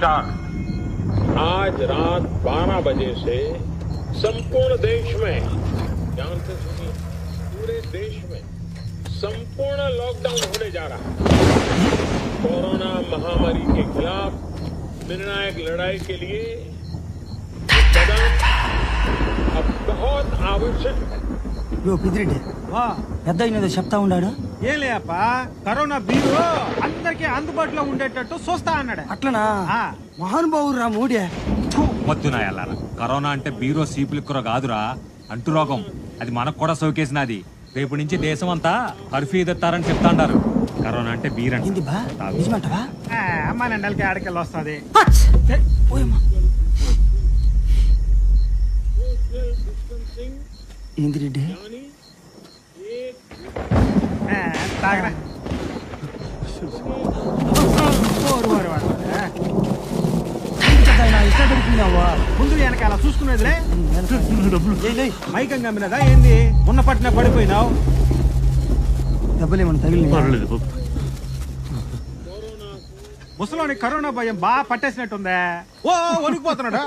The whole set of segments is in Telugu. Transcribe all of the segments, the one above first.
नमस्कार। आज रात 12 बजे से संपूर्ण देश में, ध्यान से सुनिए, पूरे देश में संपूर्ण लॉकडाउन होने जा रहा है। कोरोना महामारी के खिलाफ निर्णायक लड़ाई के लिए ये कदम अब बहुत आवश्यक है। పిదిరెడ్డి పెద్ద అయినదో చెప్తా ఉన్నాడు. ఏం లేపా, కరోనా బీరు అందరికి అందుబాటులో ఉండేటట్టు చూస్తా అన్నాడు. అట్లనా? ఆ. మహానుభావుడు రా మోడీ. వద్దునాయాలరా, కరోనా అంటే బీరో సీపులిక్కుర కాదురా, అంటు రోగం. అది మనకు కూడా సోకేసినది. రేపు నుంచి దేశం అంతా కర్ఫ్యూ ఎత్తారని చెప్తాండారు. కరోనా అంటే బీరండి. ఏంది బా నిజమంటావా? అమ్మా నెండలకి ఆడికెళ్ళి వస్తుంది. ఏంది రెడ్డి? తాగరా ముందు వెనకాల చూసుకునేదిలే. మైకం గమ్మినదా ఏంది? ఉన్న పట్టిన పడిపోయినావు. డబ్బులేమన్నా తగిలి? ముసలోని కరోనా భయం బాగా పట్టేసినట్టుందే. ఓ వణికిపోతున్నాడా?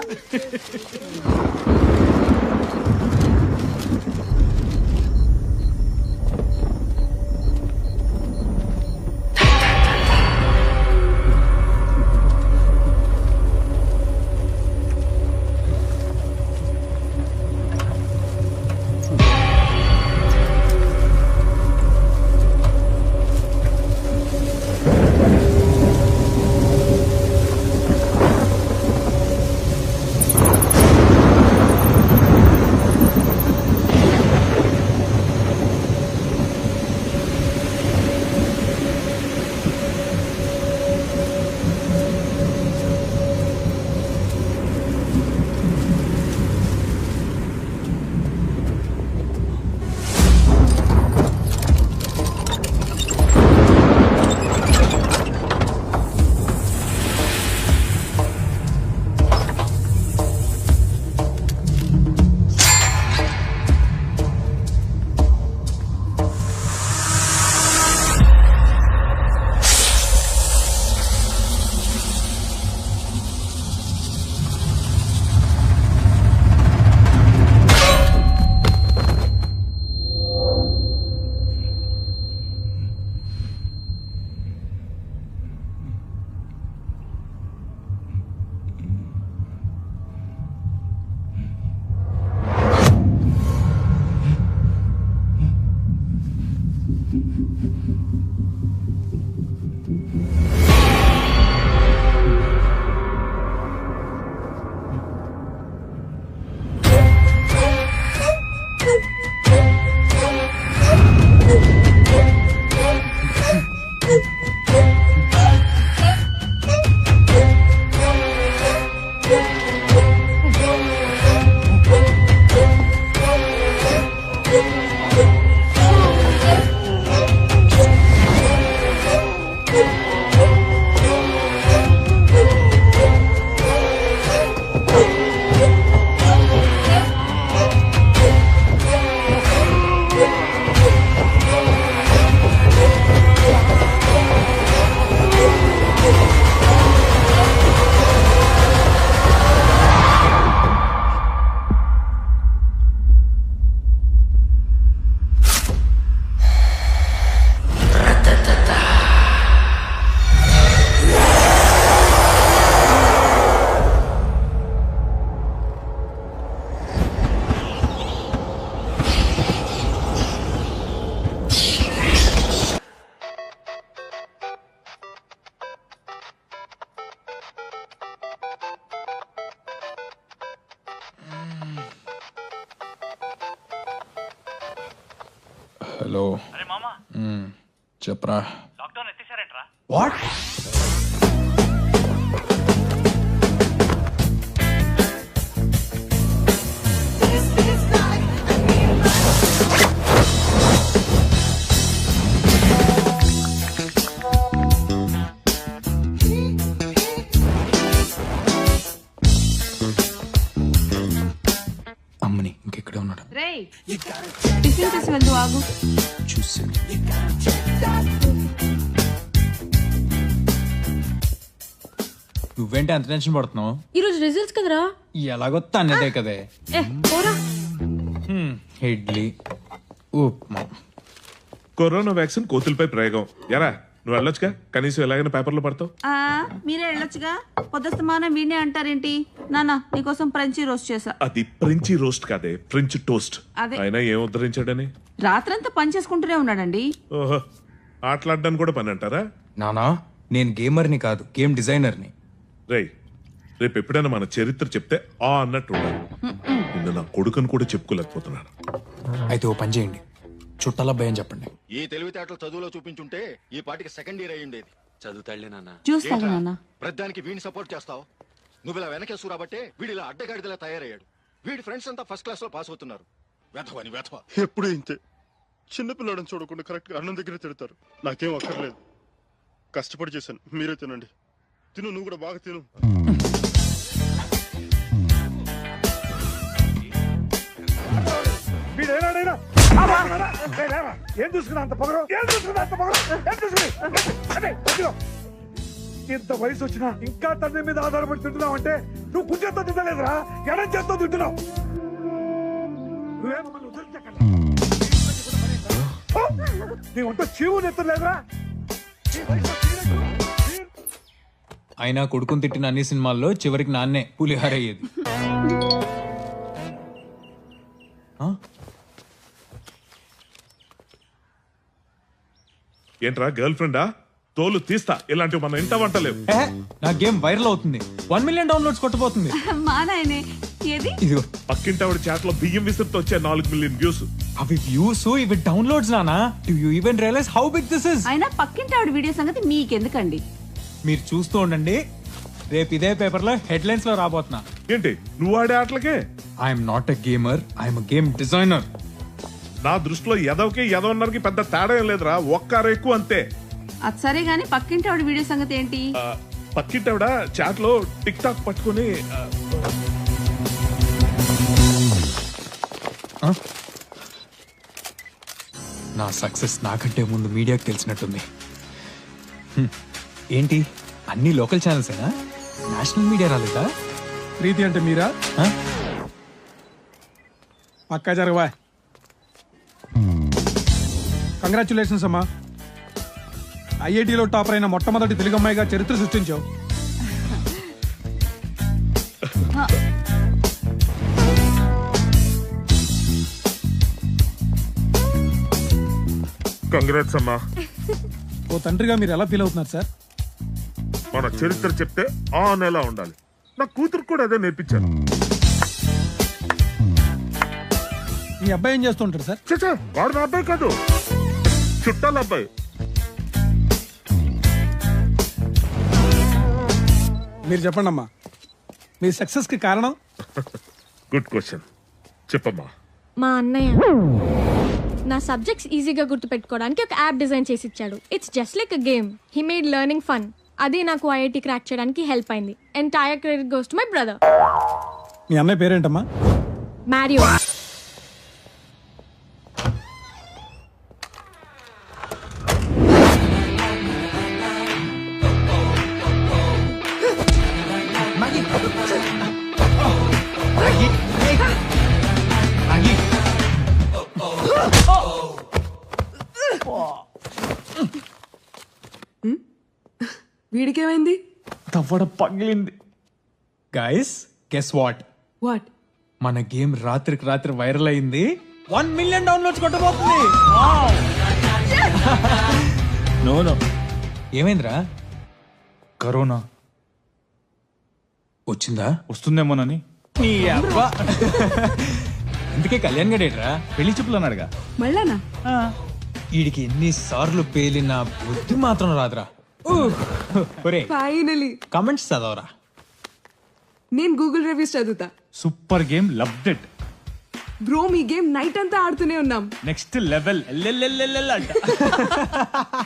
హలో. అరే మామా, చెప్పరా. లాక్డౌన్ ఎత్తేసారేంట్రా? వాట్? అమ్మని ఇంకెక్కడే ఉన్నాడు. టిఫిన్ చేసి వెళ్తూ ఆగు. చూసాను. నువ్వేంటి అంత టెన్షన్ పడుతున్నావు? ఈరోజు రిజల్ట్స్ కదరా. ఎలాగో తన్నదే కదే. పోరా. ఇడ్లీ ఉప్మా. కరోనా వ్యాక్సిన్ కోతులపై ప్రయోగం. ఎరా నువ్వు వెళ్ళొచ్చుగా, కనీసం ఎలాగైనా పేపర్లో పడతావు. మీరే వెళ్ళొచ్చుగా. పొద్దుస్తమానం వీణే అంటారేంటి? నాన్న నీకోసం ఫ్రెంచి రోస్ట్ చేసా. అది ఫ్రెంచి రోస్ట్ కాదే, ఫ్రెంచ్ టోస్ట్. అదే. అయినా ఏం ఉద్ధరించాడని? రాత్రంతా పని చేసుకుంటూనే ఉన్నాడండి. ఓహో, ఆటలాడడానికి కూడా పని అంటారా? నానా నేను గేమర్ని కాదు, గేమ్ డిజైనర్ని. రేయ్, రేపు ఎప్పుడైనా మన చరిత్ర చెప్తే ఆ అన్నట్టు ఉండాలి. నిన్న నా కొడుకుని కూడా చెప్పుకోలేకపోతున్నాను. అయితే ఓ పని చేయండి, చుట్టాల భయం చెప్పండి. ఈ తెలివితేటలు చదువులో చూపించుంటే ఈ పాటికి సెకండ్ ఇయర్ అయ్యిండేది. చదువుతాళ్లే నాన్న. చూస్తాను నాన్న. ప్రతిదానికి వీడిని సపోర్ట్ చేస్తావు. నువ్వు ఇలా వెనకేసు రాబట్టే వీడి ఇలా అడ్డగాడిదలా తయారయ్యాడు. వీడి ఫ్రెండ్స్ అంతా ఫస్ట్ క్లాస్ లో పాస్ అవుతున్నారు. వెధవని వెధవ. ఎప్పుడు ఇంతే, చిన్నపిల్లాడని చూడకుండా కరెక్ట్ గా అన్నం దగ్గర తిడతారు. నాకేం అక్కర్లేదు, కష్టపడి చేశాను. మీరే తినండి. తిను, నువ్వు కూడా బాగా తిను. ఏం చూసుకున్నా అంత పొగరు? ఏం చూసుకున్నా అంత పొగరు? ఏం చూసుకుని ఇంత వయసు వచ్చినా ఇంకా తండ్రి మీద ఆధారపడి తింటున్నావు అంటే నువ్వు కుజంతో తింటలేదురా, ఎడం చేత్తో తింటున్నావు. నీ వంట చీవు నెత్తలేదురా. అయినా కొడుకుని తిట్టిన అన్ని సినిమాల్లో చివరికి నాన్నే పులిహార అయ్యేది. ఏంట్రా గర్ల్ ఫ్రెండా? తోలు తీస్తా, ఇలాంటివి మన ఇంట వంటలేవు. నా గేమ్ వైరల్ అవుతుంది, 1 మిలియన్ డౌన్లోడ్స్ కొట్టబోతుంది. మా నాయనే ఏది? ఇదిగో పక్కింటవాడి చాట్ లో బియ్యం విసిరితో వచ్చే 4 మిలియన్ వ్యూస్. అవి వ్యూస్, ఇవి డౌన్లోడ్స్ నానా. Do you even realise how big this is? అయినా పక్కింటి ఆవిడ వీడియో సంగతి మీకెందుకండి? మీరు చూస్తూ ఉండండి, రేపు ఇదే పేపర్ లో హెడ్లైన్స్ లో రాబోతున్నా. ఏంటి నువ్వు ఆడే ఆటలకే? I'm not a gamer, I'm a game designer. నా దృష్టిలో ఎదవకి ఎదవన్నరకి పెద్ద తేడా ఏం లేదురా, ఒక్కరు ఎక్కువ అంతే. అది సరే గానీ పక్కింటి ఆవిడ వీడియో సంగతి ఏంటి? పక్కింటవిడ చాట్ లో టిక్ టాక్ పట్టుకుని నా సక్సెస్ నాకంటే ముందు మీడియాకి తెలిసినట్టుంది. ఏంటి అన్ని లోకల్ ఛానల్స్ అయినా, నేషనల్ మీడియా రాలేదా? ప్రీతి అంటే మీరా? పక్కా జరగవా. కంగ్రాచులేషన్స్ అమ్మా, ఐఐటిలో టాపర్ అయిన మొట్టమొదటి తెలుగు అమ్మాయిగా చరిత్ర సృష్టించావు. కంగ్రాట్స్ అమ్మా. ఓ తండ్రిగా మీరు ఎలా ఫీల్ అవుతున్నారు సార్? మన చరిత్ర చెప్తే ఆ నెలా ఉండాలి. నా కూతురు కూడా అదే నేర్పించాను. మీ అబ్బాయి ఏం చేస్తుంటారు సార్? చచ్చా, వాడు నా అబ్బాయి కాదు, చుట్టాల అబ్బాయి. మీరు చెప్పండి అమ్మా, మీ సక్సెస్ కి కారణం? గుడ్ క్వశ్చన్, చెప్పమ్మా. మా అన్నయ్య నా సబ్జెక్ట్స్ ఈజీగా గుర్తుపెట్టుకోవడానికి ఒక యాప్ డిజైన్ చేసి ఇచ్చాడు. It's just like a game. He made learning fun. అది నాకు ఐఐటి క్రాక్ చేయడానికి హెల్ప్ అయింది. Entire credit goes to my brother. మీ అన్నయ్య పేరేంటమ్మా? మ్యారియో. వీడికేమైంది? తవ్వడ పగిలింది. Guys guess what? వాట్? మన గేమ్ రాత్రికి రాత్రి వైరల్ అయింది, 1 మిలియన్ డౌన్లోడ్స్ కొట్టబోతుంది. నో నో, ఏమైందిరా? కరోనా వచ్చిందా? వస్తుందేమోనని. నీ అబ్బా. ఇందుకే కళ్యాణ్ గడేట్రా పెళ్లి చూపులు అన్నాడుగా. మళ్ళానా? వీడికి ఎన్నిసార్లు పేలిన బుద్ధి మాత్రం రాదురా. ఒరే ఫైనలీ కమెంట్స్ చదవరా. నేను గూగుల్ రివ్యూస్ చదువుతా. Super game, loved it. Bro మీ గేమ్ నైట్ అంతా ఆడుతూనే ఉన్నాం. నెక్స్ట్ లెవెల్ అంట.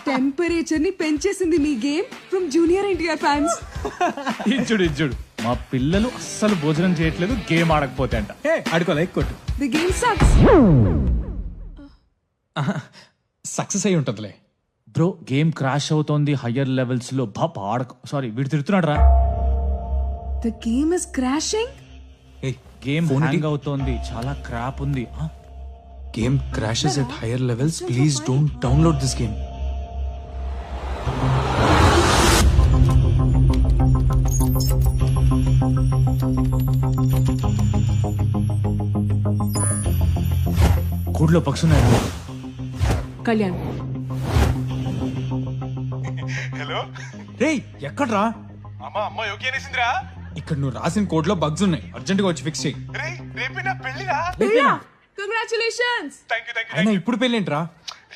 టెంపరేచర్ ని పెంచేసింది మీ game from junior NTR fans. ఇచ్చుడు మా పిల్లలు అస్సలు భోజనం చేయట్లేదు గేమ్ ఆడకపోతే అంట. ఆడుకో, లైక్ కొట్టు. The game sucks. సక్సెస్ అయి ఉంటదిలే బ్రో. గేమ్ క్రాష్ అవుతోంది హయ్యర్ లెవెల్స్ లో. బాబా ఆడక. సారీ, వీడు తిడుతున్నాడు రా. The game is crashing? Game hang అవుతోంది, చాలా క్రాప్ ఉంది. Game crashes at higher levels, please don't download this game. కూడ్లో పక్షున్నాయి. కళ్యాణ్, హలో రేయ్ ఎక్కడ్రా? అమ్మ ఓకే అనేసిందిరా. ఇక్కడ నువ్వు రాసిన కోడ్ లో బగ్స్ ఉన్నాయి, అర్జెంట్ గా వచ్చి ఫిక్స్ చేయి. రేపే నా పెళ్లిరా. కంగ్రాచులేషన్స్. థ్యాంక్ యూ అయినా ఇప్పుడు పెళ్ళేంట్రా?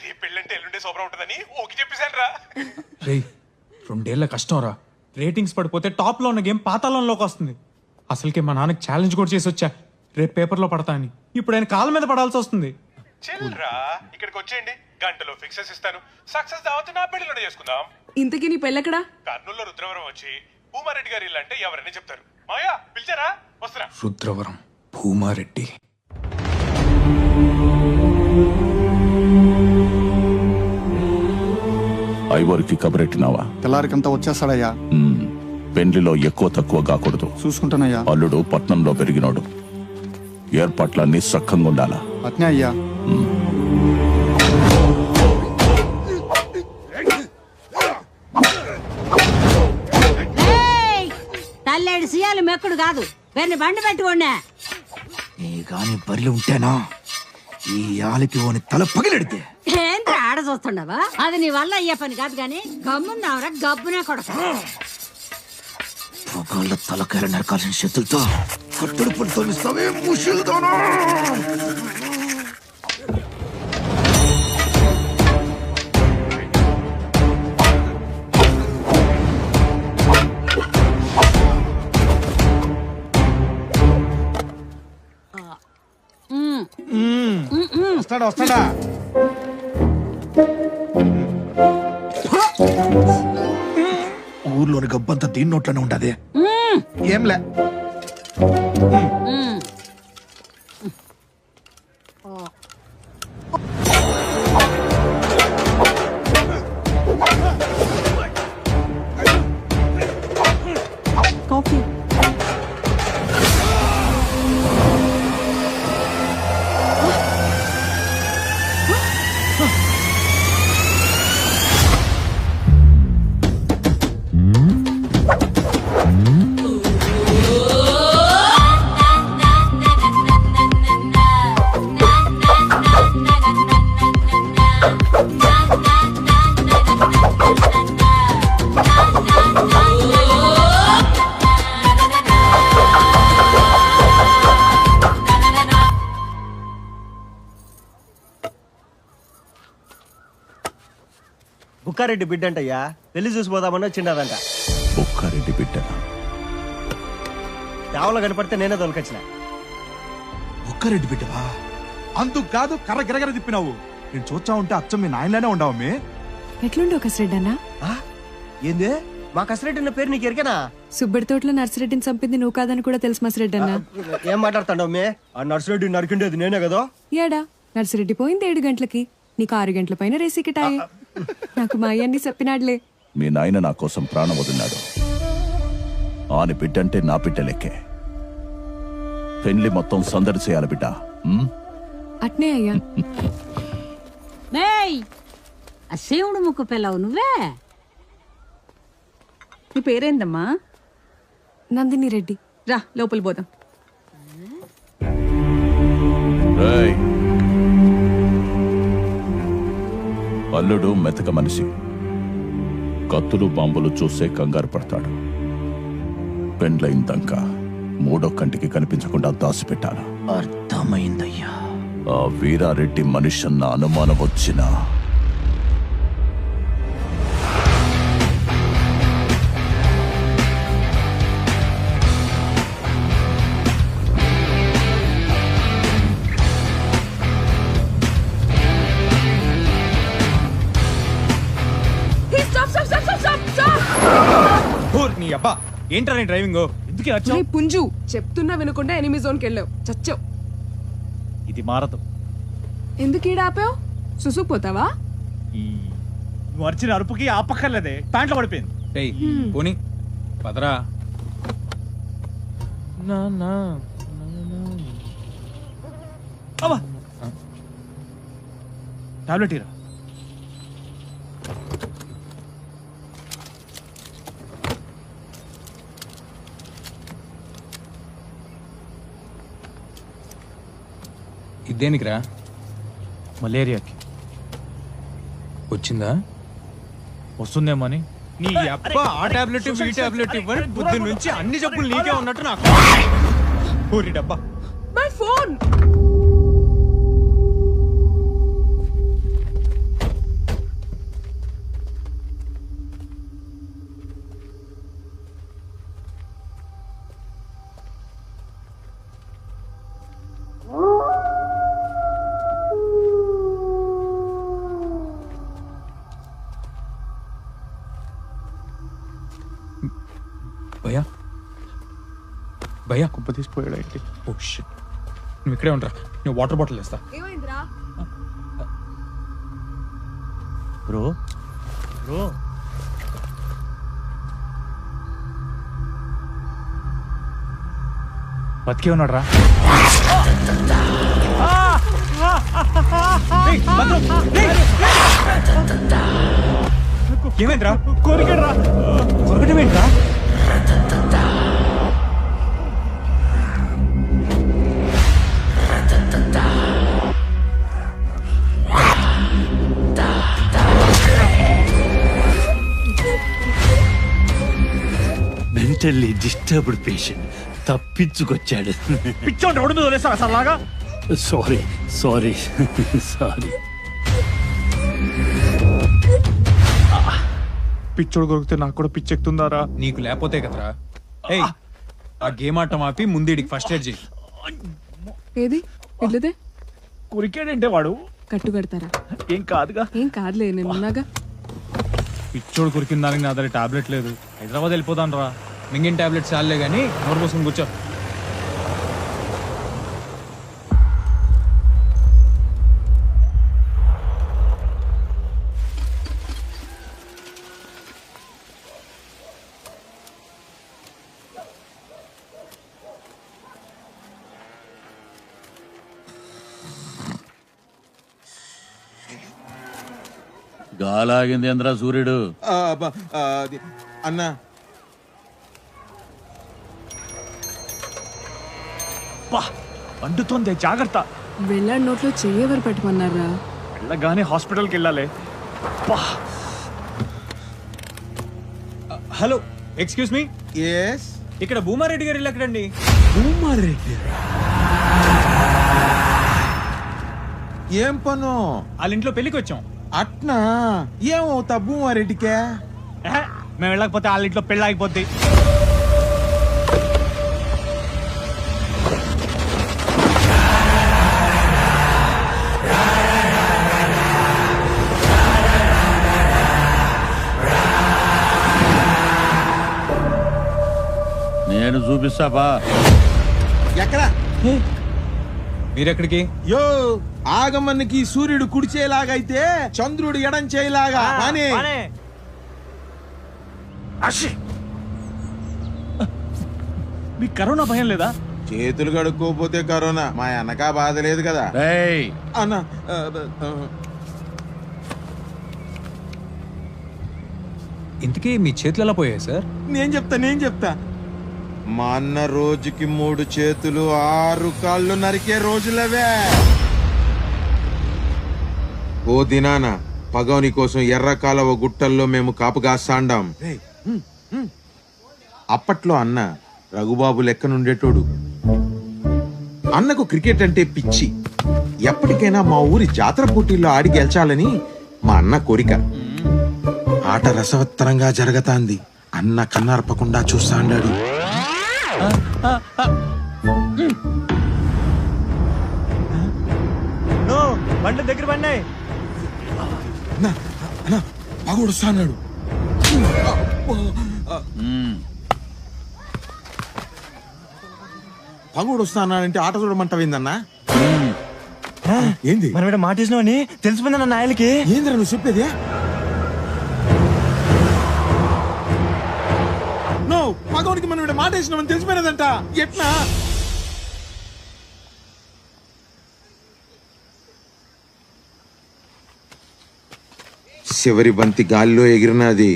రేపు పెళ్ళంటే ఎల్లుండే శోభనం ఉంటుందని ఓకే చెప్పేశాను రా. రేయ్ 2 ఏళ్ల కష్టం రా. రేటింగ్స్ పడిపోతే టాప్ లో ఉన్న గేమ్ పాతాళంలోకి వస్తుంది. అసలుకే మా నాన్నకి ఛాలెంజ్ కూడా చేసి వచ్చా, రేపు పేపర్లో పడతా అని. ఇప్పుడు ఆయన కాళ్ళ మీద పడాల్సి వస్తుంది. చెల్రా ఇక్కడికి వచ్చేయండి, గంటలో ఫిక్సెస్ ఇస్తాను. సక్సెస్ దావత్ నా పెళ్లిలోనే చేసుకుందాం. ఇంతకీ నీ పెళ్ళెక్కడా? కర్నూలులో రుద్రవరం వచ్చి భూమారెడ్డి గారి ఇల్లు అంటే ఎవరని చెప్తారు. మాయా పిలిచారా? వస్తున్నా. రుద్రవరం, భూమారెడ్డి. ఐవరికి కబరెట్టినావా? తెల్లారికంతా వచ్చేస్తాడయ్యా. పెండ్లిలో ఎక్కువ తక్కువ కాకూడదు. చూసుకుంటానయ్యా. అల్లుడు పట్నంలో పెరిగినోడు, ఏర్పాట్లన్నీ సక్కంగా ఉండాలా. అట్నే అయ్యా. తల్లేడు సీయాలు మెక్కుడు కాదు, వెన్ని బండి పెట్టుకోండి. నీ గాని బర్రెలు ఉంటేనా ఈ ఆలికి ఓని తల పగిలెడితే. ఏంద్ర ఆడ చూస్తుండవా? అది నీ వల్ల అయ్యే పని కాదు గాని గమ్మున్నావురా, గబ్బునే కొడక. పొగాళ్ళ తలకాయలు నరకాల్సిన చేతులతో కట్టడి పులితోనిస్తావే ముషిల్దోనా. వస్తాడా? ఊర్లోని గబ్బంతా దీని నోట్లోనే ఉండదే. ఏంలే. కాఫీ. బుక్కారెడ్డి బిడ్డంటయ్యా, పెళ్లి చూసిపోదామని వచ్చిండదంట. బుక్కారెడ్డి బిడ్డ కేవలం కనపడితే నేనే తొలకొచ్చిన. బుక్కారెడ్డి బిడ్డవా? అందుకు కాదు కర్ర గిరగర తిప్పినావు. నేను చూచా ఉంటే అచ్చం మీ నాయనలానే ఉండవు. ఎట్లుండో కసిరెడ్డి అన్న? ఏంది మా కసిరెడ్డి పేరు నీకు ఎరికేనా? సుబ్బడి తోటలో నర్సిరెడ్డిని చంపింది నువ్వు కాదని కూడా తెలుసు మసిరెడ్డి అన్న. ఏం మాట్లాడుతాండవు మే? ఆ నర్సిరెడ్డి నరికిండేది నేనే కదా. ఏడా నర్సిరెడ్డి పోయింది 7 గంటలకి, నీకు 6 గంటల పైన రేసికిటాయి. నాకు మా అయ్యన్ని చెప్పినాడులే. మీ నాయన నా కోసం ప్రాణం వదిలినాడు. ఆని బిడ్డంటే నా బిడ్డ లెక్కే. పెళ్లి మొత్తం సందడి చేయాలి బిడ్డ. అట్నే అయ్యా. ఆ శివుడు ముక్కు పిల్లవు నువ్వే. నీ పేరేందమ్మా? నందిని రెడ్డి. రా లోపల పోదాం. అల్లుడు మెతక మనిషి, కత్తులు బాంబులు చూసే కంగారు పడతాడు. పెండ్లైందంకా 3వ కంటికి కనిపించకుండా దాచిపెట్టాను. అర్థమైందయ్యా. ఆ వీరారెడ్డి మనిషి అన్న అనుమానం వచ్చినా నీ అబ్బా ఏంట్రా నీ డ్రైవింగ్? ఎందుకే వచ్చావు? పుంజు చెప్తున్నా వినకుండా ఎనిమి జోన్కి వెళ్ళావు, చచ్చావు. ఇది మారదు. ఎందుకు ఈడ ఆపావు? సుసుకుపోతావా? నువ్వు అరిచిన అరుపుకి ఆపక్కర్లేదే, ప్యాంట్లో పడిపోయింది. పోనీ పదరా. టాబ్లెట్ ఇరా. ఇదేనికిరా? మలేరియాకి. వచ్చిందా? వస్తుందేమో అని. నీ అబ్బా ఆ టాబ్లెట్ ఈ టాబ్లెట్ ఇవ్వని బుద్ధి నుంచి అన్ని జబ్బులు నీకే ఉన్నట్టు నాకు. ఊరి డబ్బా. My phone. భయ్యా భయ్యా కుప్ప తీసిపోయాడు ఏంటి? Oh shit. నువ్వు ఇక్కడే ఉండరా, నేను వాటర్ బాటిల్ వేస్తా. ఏమైందిరా? బ్రో బ్రో బతికే ఉన్నాడు రా. ఏమైందిరా? కోరికడు రా. కొరకటం ఏంట్రా? మెంటల్లీ డిస్టర్బ్డ్ పేషెంట్ తప్పించుకొచ్చాడు. పిచ్చోండి రోడ్డు మీద వదిలేస్తారా సార్ లాగా? Sorry sorry sorry. పిచ్చోడు కొరికితే నాకు కూడా పిచ్చెక్కుతుందారా? నీకు లేకపోతే కదరా. ఏయ్ ఆ గేమ్ ఆటం ఆపి ముందు ఫస్ట్ ఎయిడ్ చేయి. ఏది ఇట్లదే? కొరికాడంటే వాడు కట్టు కడతారా? ఏం కాదుగా. ఏం కాదులే, నేను ఉన్నాగా. పిచ్చోడు కొరికిన దానికి నా దగ్గర టాబ్లెట్ లేదు. హైదరాబాద్ వెళ్ళిపోతాను రా. మింగిన టాబ్లెట్స్ చాలే కానీ నోరు పోసుకుని కూర్చో. గాలాగింది ఏంద్రా సూర్యుడు? అన్నా అంటుతోంది, జాగ్రత్త. వెళ్ళాడు నోట్లో చెయ్యెవరు పెట్టమన్నారా? వెళ్ళగానే హాస్పిటల్కి వెళ్ళాలి. Hello excuse me. ఎస్. ఇక్కడ భూమారెడ్డి గారు ఎక్కడండి? భూమారెడ్డి ఏం పను? వాళ్ళ ఇంట్లో పెళ్లికి వచ్చాం. అట్నా? ఏమవుతా భూమారెడ్డికే? మేము వెళ్ళకపోతే వాళ్ళ ఇంట్లో పెళ్ళి ఆగిపోద్ది. నేను చూపిస్తా బా. ఎక్కడా? మీరెక్కడికి? యో ఆగమన్నకి సూర్యుడు కుడిచేలాగైతే చంద్రుడు ఎడం చేయలాగా. మీకు కరోనా భయం లేదా? చేతులు కడుక్కోపోతే కరోనా, మా అన్నకా బాధ లేదు కదా అన్న. ఇంతకీ మీ చేతులు ఎలా పోయాయి సార్? నేను చెప్తా మా అన్న రోజుకి 3 చేతులు 6 కాళ్ళు నరికే రోజులవే. ఓ దినాన పగౌని కోసం ఎర్ర కాలవ గుట్టల్లో మేము కాపు కాస్తాండాం. అప్పట్లో అన్న రఘుబాబు లెక్కనుండేటోడు. అన్నకు క్రికెట్ అంటే పిచ్చి. ఎప్పటికైనా మా ఊరి జాతర పోటీల్లో ఆడి గెలిచాలని మా అన్న కోరిక. ఆట రసవత్తరంగా జరగతాంది. అన్న కన్నార్పకుండా చూస్తాండాడు. బండి దగ్గర బండి పగొడుస్తా అన్నాడు. పగొడుస్తా అన్నాడంటే ఆట చూడమంటావేందన్నా? ఏంది మనం మాట చేసినావని తెలిసిపోయిందన్న నాయలకి. ఏంద్రా నువ్వు చెప్పేది? నో మగవానికి మనం ఇక్కడ మాట వేసినామని తెలిసిపోయినదంట. ఎట్లా? చివరి బంతి గాలిలో ఎగిరినది.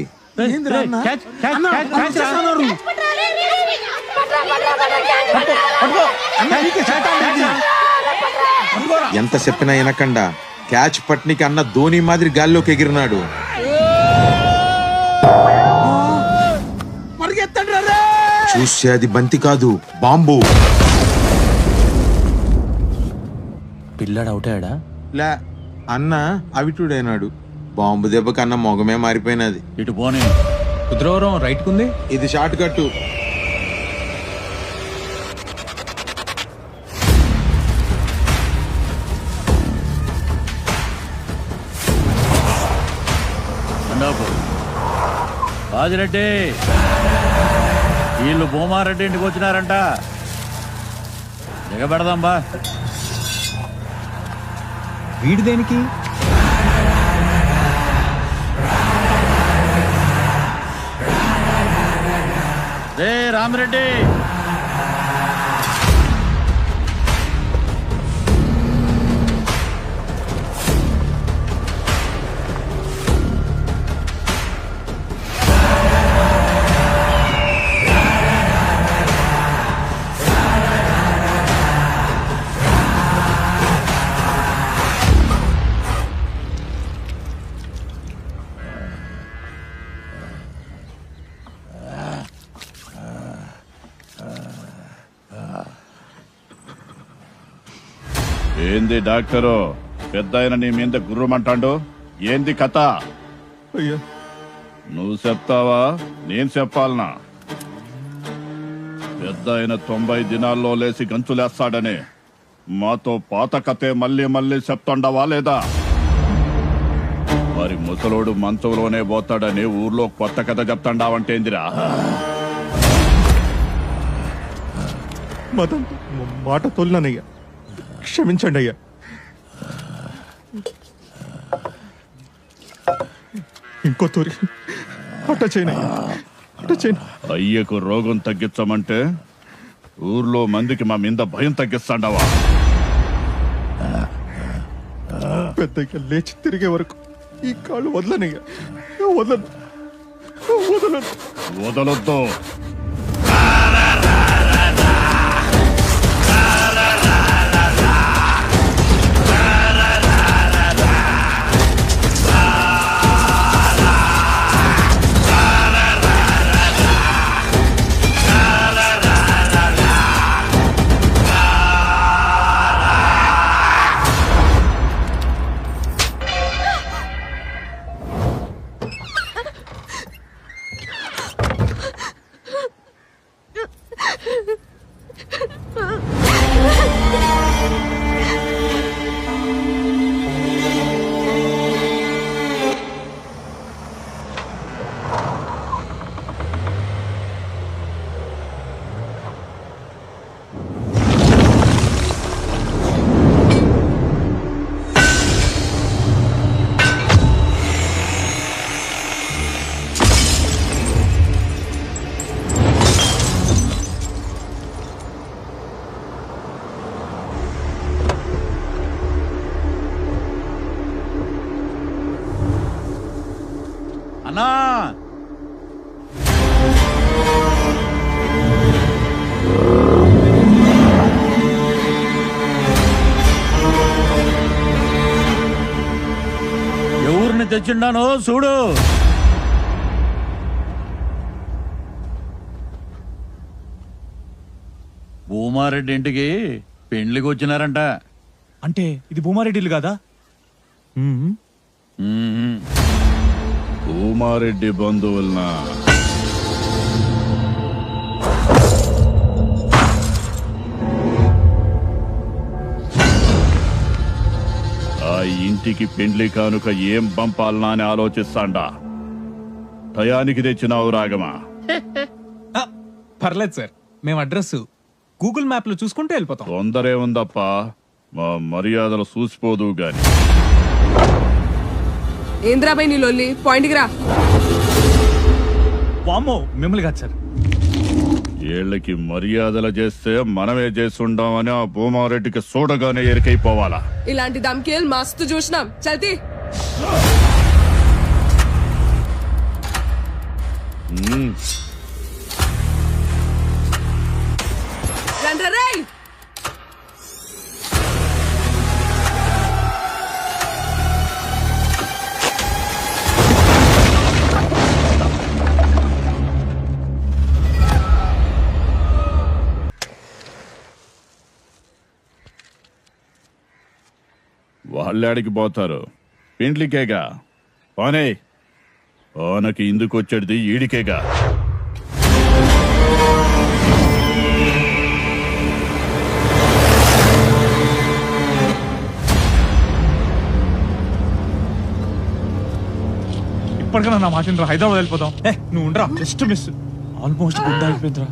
ఎంత చెప్పినా వినకుండా క్యాచ్ పట్నికి అన్న ధోని మాదిరి గాల్లోకి ఎగిరినాడు. చూస్తే అది బంతి కాదు, బాంబు. పిల్లాడు అవుతాడా? లే, అన్న అవిటుడైనాడు. బాంబు దెబ్బ కన్నా మొగమే మారిపోయినది. ఇటు పోనీ. కుద్రవరం రైట్ కుంది, ఇది షార్ట్ కట్. బాజిరెడ్డి, వీళ్ళు భూమారెడ్డి ఇంటికి వచ్చినారంట. దిగబెడదాం బా. వీడి దేనికి? రే రామిరెడ్డి, ఏంది డాక్టరు పెద్ద ఆయన నీ మీద గుర్రమంటాడు? ఏంది కథ? అయ్యా, నువ్వు చెప్తావా నేను చెప్పాలనా? పెద్ద ఆయన 90 దినాల్లో లేసి గంతులేస్తాడని మాతో పాత కథే మళ్ళీ మళ్ళీ చెప్తుండవా లేదా? మరి ముసలోడు మంచంలోనే పోతాడని ఊర్లో కొత్త కథ చెప్తాండావంటేందిరా? మదన్ మాట తోలినానయ్యా, క్షమించండి అయ్యా. ఇంకో తూరి అట్ట చేయను. అయ్యకు రోగం తగ్గించమంటే ఊర్లో మందికి మా మీద భయం తగ్గిస్తాండవా? పెద్దగా లేచి తిరిగే వరకు ఈ కాళ్ళు వదలనయ్యా, వదలొద్దు. అన్నా, ఎవరిని తెచ్చిండానో చూడు. భూమారెడ్డి ఇంటికి పెండ్లికి వచ్చినారంట. అంటే ఇది భూమారెడ్డి ఇల్లు కాదా? భూమారెడ్డి బంధువులన ఆ ఇంటికి పెండ్లి కానుక ఏం పంపాలనా అని ఆలోచిస్తాండా. టయానికి తెచ్చినావు రాగమా? పర్లేదు సార్, మేము అడ్రస్ గూగుల్ మ్యాప్ లో చూసుకుంటే వెళ్ళిపోతాం. తొందరే ఉందప్ప, మా మర్యాదలు చూసిపోదు గాని. ఏంద్రాబాయ్ నీ లొల్లి, పాయింట్కి రా. వామ్మో, మిమ్మల్ని కాదు సార్. వీళ్ళకి మర్యాదలు చేస్తే మనమే చేస్తుంటామని ఆ భూమారెడ్డికి చూడగానే ఎరికైపోవాలా. ఇలాంటి దమ్కేలు మస్తు చూసినాం. చల్తీ రండ్రై. వాళ్ళాడికి పోతారు, పిండ్లికేగా. పోనీ ఓనకి ఇందుకు వచ్చేది ఈడికేగా. ఇప్పటికైనా నా మాట హైదరాబాద్ వెళ్ళిపోతాం. నువ్వు ఉండరా, జస్ట్ మిస్. ఆల్మోస్ట్ గుడ్ అయిపోయిందిరా.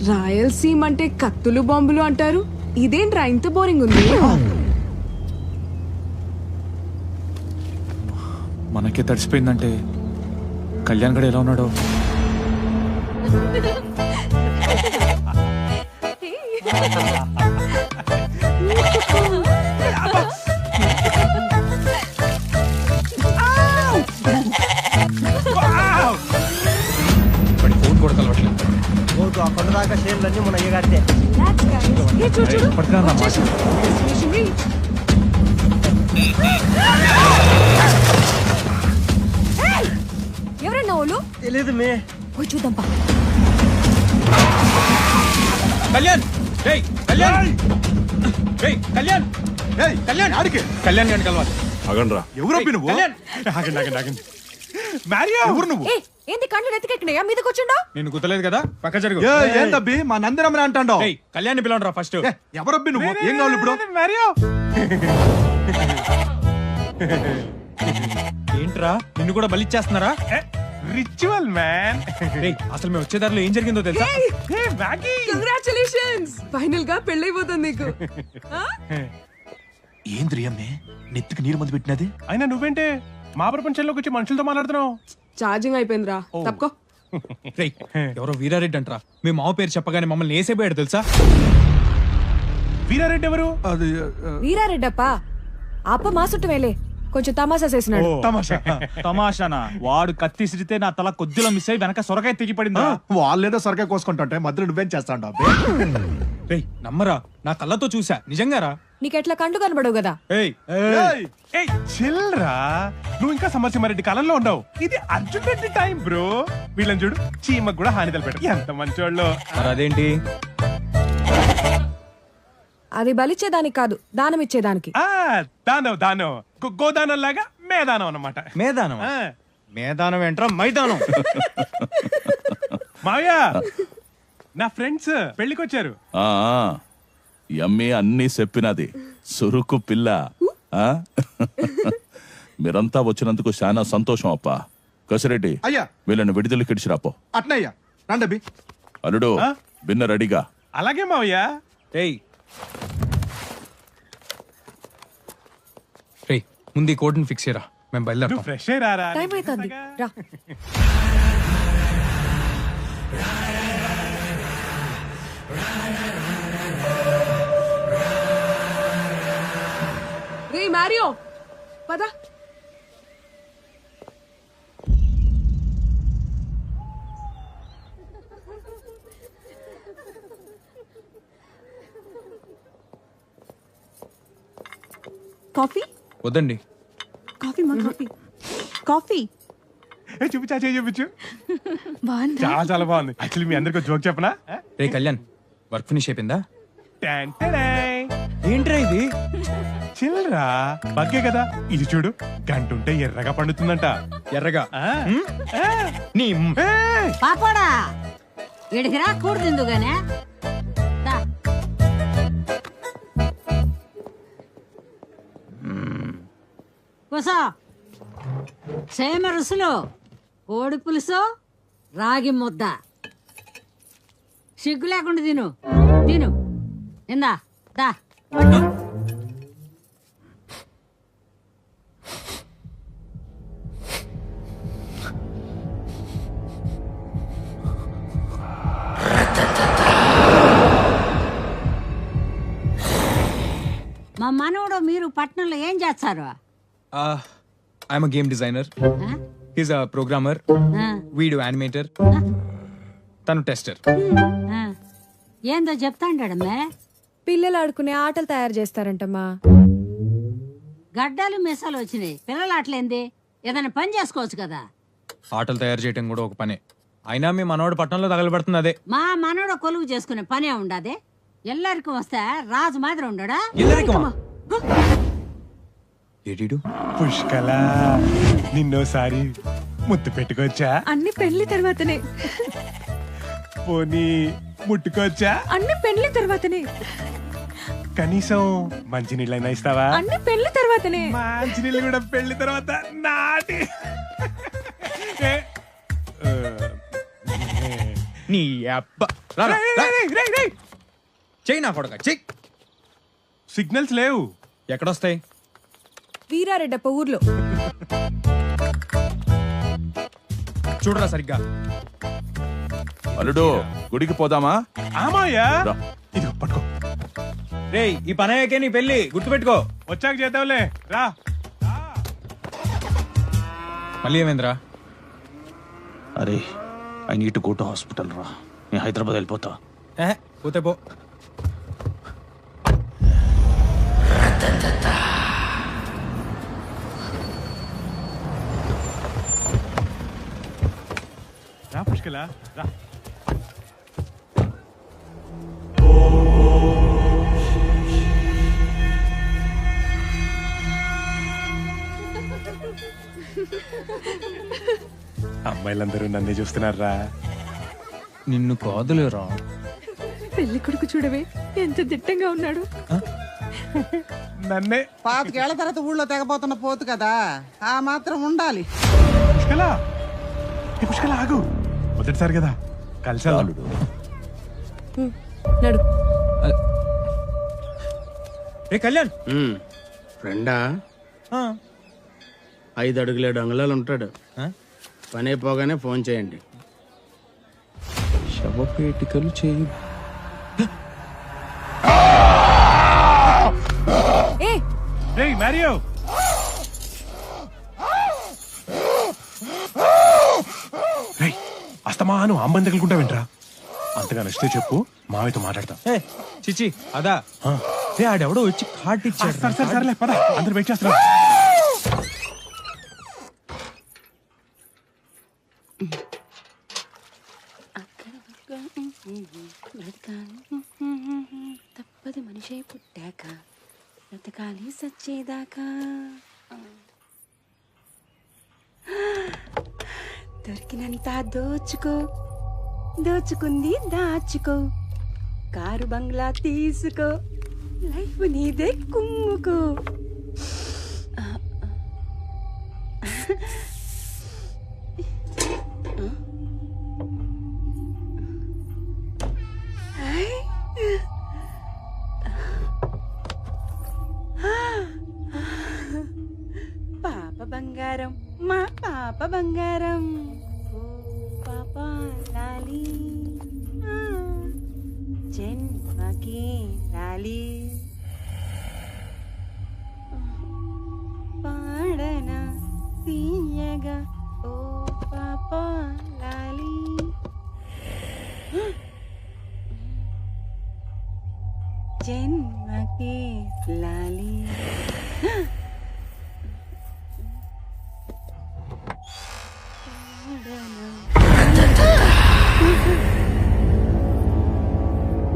రాయలసీమ అంటే కత్తులు బాంబులు అంటారు. ఇదేంట్రా ఇంత బోరింగ్ ఉంది? మనకే తడిసిపోయిందంటే కళ్యాణ్ గడ ఎలా ఉన్నాడో. ఫోన్ కూడా కలవట్లేదు. కొండదాకా షేర్లన్నీ మన అయ్యగారితే. ఎవరన్నా వాళ్ళు? తెలీదు మే. పోయి చూద్దాంపా. కళ్యాణ్, కళ్యాణ్, కళ్యాణ్, కళ్యాణ్ ఆడికి కళ్యాణ్ గారిని కలవాలి. అగండ్రా. ఎవరు నువ్వు? ఆగండి. మ్యారియో, ఎవరు నువ్వు? ఏంది కళ్ళు నెత్తికెక్కినాయా? మీద కూర్చుండో. నేను గుర్తులేదు కదా, పక్క జరుగు. ఏం తబ్బి మా నందిరమ్మని అంటాడో? కళ్యాణ్ పిలవండి రా ఫస్ట్. ఎవరబ్బి నువ్వు? ఏం కావాలి ఇప్పుడు? మ్యారియో. ఏంట్రా, నిన్ను కూడా బలిచ్చేస్తున్నారా? Ritual man. అసలు మేము వచ్చేదారిలో ఏం జరిగిందో తెలుసా? కంగ్రాచులేషన్స్, ఫైనల్ గా పెళ్ళైపోతుంది నీకు. ఏంద్రి అమ్మే నెత్తికి నీరు మందు పెట్టినది? అయినా నువ్వేంటే మా ప్రపంచంలోకి వచ్చి మనుషులతో మాట్లాడుతున్నావు? ఛార్జింగ్ అయిపోయిందిరా, తప్పుకో. ఎవరో వీరారెడ్డి అంటరా. మీ మావ పేరు చెప్పగానే మమ్మల్ని వేసేపోయాడు తెలుసా? వీరారెడ్డి ఎవరు? అది వీరారెడ్డప్ప అప్ప మా సుట్టు వేలే, కొంచెం తమాషా చేసినాడు. తమాషానా? వాడు కత్తిసిరితే నా తల కొద్దిలో మిస్ అయ్యి వెనక సొరకాయ తెగిపడిందా? వాళ్ళేదో సొరకాయ కోసుకుంటుంటే మధ్యలో నువ్వేం చేస్తాంటావు? నమ్మరా, నా కళ్ళతో చూసా, నిజంగా రా. నీకెట్లా కండు కనబడవు కదా. చిల్రా, నువ్వు ఇంకా సమరసింహారెడ్డి కాలంలో ఉండవు. ఇది అర్జున్ రెడ్డి టైం బ్రో. వీళ్ళని చూడు, చీమకు కూడా హాని తలపెట్ట. ఎంత మంచోళ్ళు. అదేంటి? అది బలిచ్చేదానికి కాదు, దానం ఇచ్చేదానికి. దానం గోదానం లాగా మేదానం అన్నమాట. మేదానం? మేదానం ఏంట్రా, మైదానం. మావయ్య, నా ఫ్రెండ్స్ పెళ్లికొచ్చారు. ఎమ్మి అన్నీ చెప్పినది, సురుకు పిల్ల. మీరంతా వచ్చినందుకు చాలా సంతోషం అప్ప. కసిరెడ్డి, అయ్యా, వీళ్ళని విడుదల కిడిచిరాపో. అట్నయ్యా, రండబి. అల్లుడు, బిన్న రెడీగా. అలాగే మావయ్య. ముందు ఈ కోడ్ని ఫిక్స్ చేయరా, మేము బయలుదేరుతాం. ఫ్రెష్ రారా? టైం అవుతుంది, రా. రే మారియో, పద. కాఫీ వద్దండి. కాఫీ మా కాఫీ. కాఫీ చూపించా, చూపించు. బాగుంది, చాలా చాలా బాగుంది. యాక్చువల్లీ మీ అందరికి జోక్ చెప్పనా? రే కళ్యాణ్, వర్క్ ఫినిష్ అయిపోయిందా? ఏంట్రా ఇది? చిల్రా, బగ్గే కదా. ఇది చూడు, గంట ఉంటే ఎర్రగా పండుతుందంట. ఎర్రగా? పాపడా ఇడికి రా, కూడుతుందు గానే. కూసో. సేమ రుసులు, కోడి పులుసు, రాగి ముద్ద. సిగ్గు లేకుండా తిను, తిను. ఇందా దా. మా మనవడు మీరు పట్టణంలో ఏం చేస్తారు? I'm game designer, is a programmer, video animator, తను టెస్టర్. ఏందో చెప్తాండమే. పిల్లలు ఆడుకునే ఆటలు తయారు చేస్తారంటమ్మా. గడ్డలు మిసాలు వచ్చినాయి, పిల్లలు ఆటలేంది? ఏదైనా పని చేసుకోవచ్చు కదా. ఆటలు తయారు చేయడం కూడా ఒక పనే. అయినా మీ మనవాడు పట్టణంలో తగలబెడుతుంది అదే. మా మనవడు కొలువు చేసుకునే పనే ఉండదే. ఎల్లరికి వస్తే రాజు మాదిరి ఉండడా? పుష్కల నిన్నోసారి ముద్దు పెట్టుకోవచ్చా? అన్ని పెళ్లి తర్వాతనే. పోనీ ముట్టుకోవచ్చా? అన్ని పెళ్లి తర్వాతనే. కనీసం మంచినీళ్ళైనా ఇస్తావా? అన్ని పెళ్లి తర్వాతనే. మంచినీళ్ళు కూడా పెళ్లి తర్వాత నాటి. నీ అబ్బా చెయ్యి నా కొడక చెయ్యి. సిగ్నల్స్ లేవు. ఎక్కడొస్తాయి? వీరారెడ్డప్ప ఊర్లో. చూడరా సరిగ్గా. అల్లుడు గుడికి పోదామా? ఆమాయ్యా, ఇది పట్టుకో. రేయ్ ఈ పనయ్యకే నీ పెళ్లి గుర్తుపెట్టుకో. వచ్చాక చేద్దాంలే, రా. మళ్ళీ ఏమైందిరా? అరే I need to go to hospital రా. నేను హైదరాబాద్ వెళ్ళిపోతా. పోతే పో. రా పుష్కల, రా. అమ్మాయిలందరూ నన్నే చూస్తున్నారా? నిన్ను కాదులేరా. పెళ్లి కొడుకు చూడవే ఎంత దిట్టంగా ఉన్నాడు. నన్నే. 5 ఏళ్ల తర్వాత ఊళ్ళో తెగపోతున్న పోతు కదా, ఆ మాత్రం ఉండాలి. పుష్కల, పుష్కల ఆగు. మొదటిసారి కదా కలిసి నడు. రే కళ్యాణ్. ఫ్రెండా? 5 అడుగుల అంగుళాలు ఉంటాడు. పని అయిపోగానే ఫోన్ చేయండి. శవపేటికలు చేయి. రేయ్ మారియో, రేయ్ అస్తమాను అమ్మని తగులుకుంటా వింట్రా. అంతగా నచ్చితే చెప్పు, మావితో మాట్లాడతా. చిచి అదా. రే ఆడెవడో వచ్చి కార్డు ఇచ్చాడు. సరే సరేలే పద, అందరు వెయిట్ చేస్తున్నారు. తప్పదు మనిషి పుట్టాక బ్రతకాలి సచ్చేదాకా. దొరికినంత దోచుకో, దోచుకుంది దాచుకో, కారు బంగ్లా తీసుకో, లైఫ్ నీదే కుమ్ముకో. పాప బంగారం, మా పాప బంగారం, ఓ పాప లాలి, జన్మకి లాలి, పాడన తీయగా ఓ పాప లాలి. జన్మకి లాలి.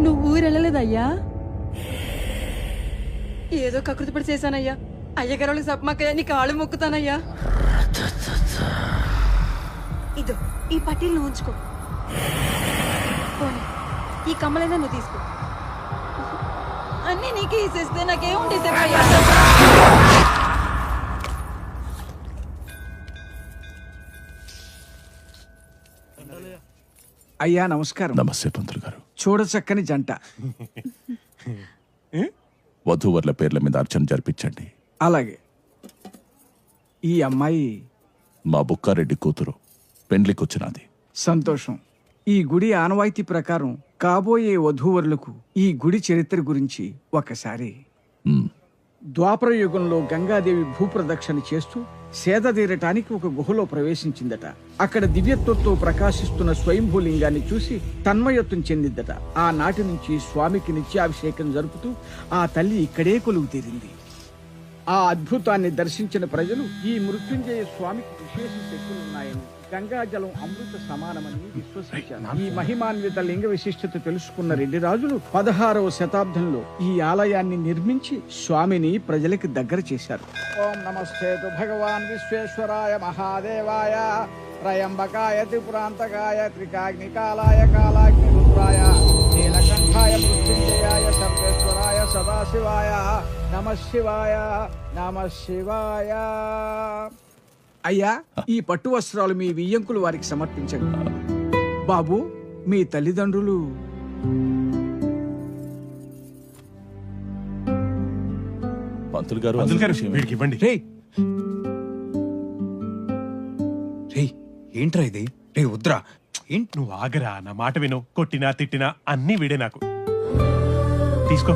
నువ్వు ఊరెళ్ళలేదయ్యా? ఏదో కకృతి పడి చేశానయ్యా. అయ్యగారు సప్మాకయ్యా, నీ కాళ్ళు మొక్కుతానయ్యా. ఇదో ఈ పట్టీలు నువ్వు ఉంచుకో. పోనీ ఈ కమ్మలైనా నువ్వు తీసుకో. అన్నీ నీకే ఇసేస్తే నాకేముంటే చెప్పయ్యా. అయ్యా నమస్కారం. నమస్తే పంతులు గారు. చూడ చక్కని జంట. వధూవర్ల పేర్ల మీద అర్చన జరిపించండి. అలాగే. ఈ అమ్మాయి మా బుక్కారెడ్డి కూతురు, పెండ్లికొచ్చినది. సంతోషం. ఈ గుడి ఆనవాయితీ ప్రకారం కాబోయే వధూవరులకు ఈ గుడి చరిత్ర గురించి ఒకసారి. ద్వాపర యుగంలో గంగాదేవి భూప్రదక్షిణ చేస్తూ సేద తీరటానికి ఒక గుహలో ప్రవేశించిందట. అక్కడ దివ్యత్వంతో ప్రకాశిస్తున్న స్వయంభూలింగాన్ని చూసి తన్మయత్వం చెందిందట. ఆనాటి నుంచి స్వామికి నిత్యాభిషేకం జరుపుతూ ఆ తల్లి ఇక్కడే కొలువు తీరింది. ఆ అద్భుతాన్ని దర్శించిన ప్రజలు ఈ మృత్యుంజయ స్వామికి విశేష శక్తులున్నాయని, గంగాజలం అమృత సమానమని విశ్వసించారు. ఈ మహిమాన్విత లింగ విశిష్టత తెలుసుకున్న రెడ్డి రాజులు 16వ శతాబ్దంలో ఈ ఆలయాన్ని నిర్మించి స్వామిని ప్రజలకు దగ్గర చేశారు. ఓం నమస్తేతు భగవాన్ విశ్వేశ్వరాయ మహాదేవాయ త్రయంబకాయ త్రిపురాంతకాయ త్రికాగ్నికాలాయ కాలాగ్ని రుద్రాయ నీలకంఠాయ మృత్యుంజయాయ సర్వేశ్వరాయ సదాశివాయ నమః శివాయ నమః శివాయ. అయ్యా, ఈ పట్టు వస్త్రాలు మీ వియ్యంకులు వారికి సమర్పించండి. బాబు, మీ తల్లిదండ్రులు పంతులు గారు వీడికి ఇవ్వండి. ఏంట్రా ఇది? రే వద్దురా. ఏంటి నువ్వు ఆగరా, నా మాట విను. కొట్టినా తిట్టినా అన్నీ వీడే నాకు. తీసుకో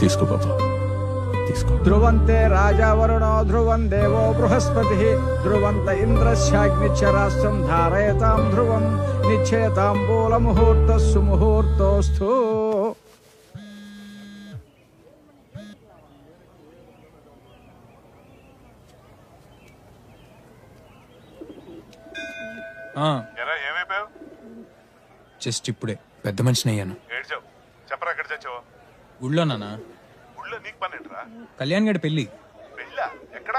తీసుకో బాబా, తీసుకో. ధ్రువంతే రాజా వరుణో ధ్రువం దేవో బృహస్పతి ధ్రువంత ఇంద్రశ్చాగ్నిచ్చరాస్త్రం ధారయతాం ధ్రువం నిశ్చయతాంబూల ముహూర్త సుముహూర్తోస్తు. జస్ట్ ఇప్పుడే పెద్ద మనిషిని అయ్యాను. చెప్పరా, ఎక్కడ చచ్చావు? ఊళ్ళోనా? ఊళ్ళో నీకు పని ఏంట్రా? కళ్యాణ్ గడి పెళ్లి. పెళ్ళా? ఎక్కడ?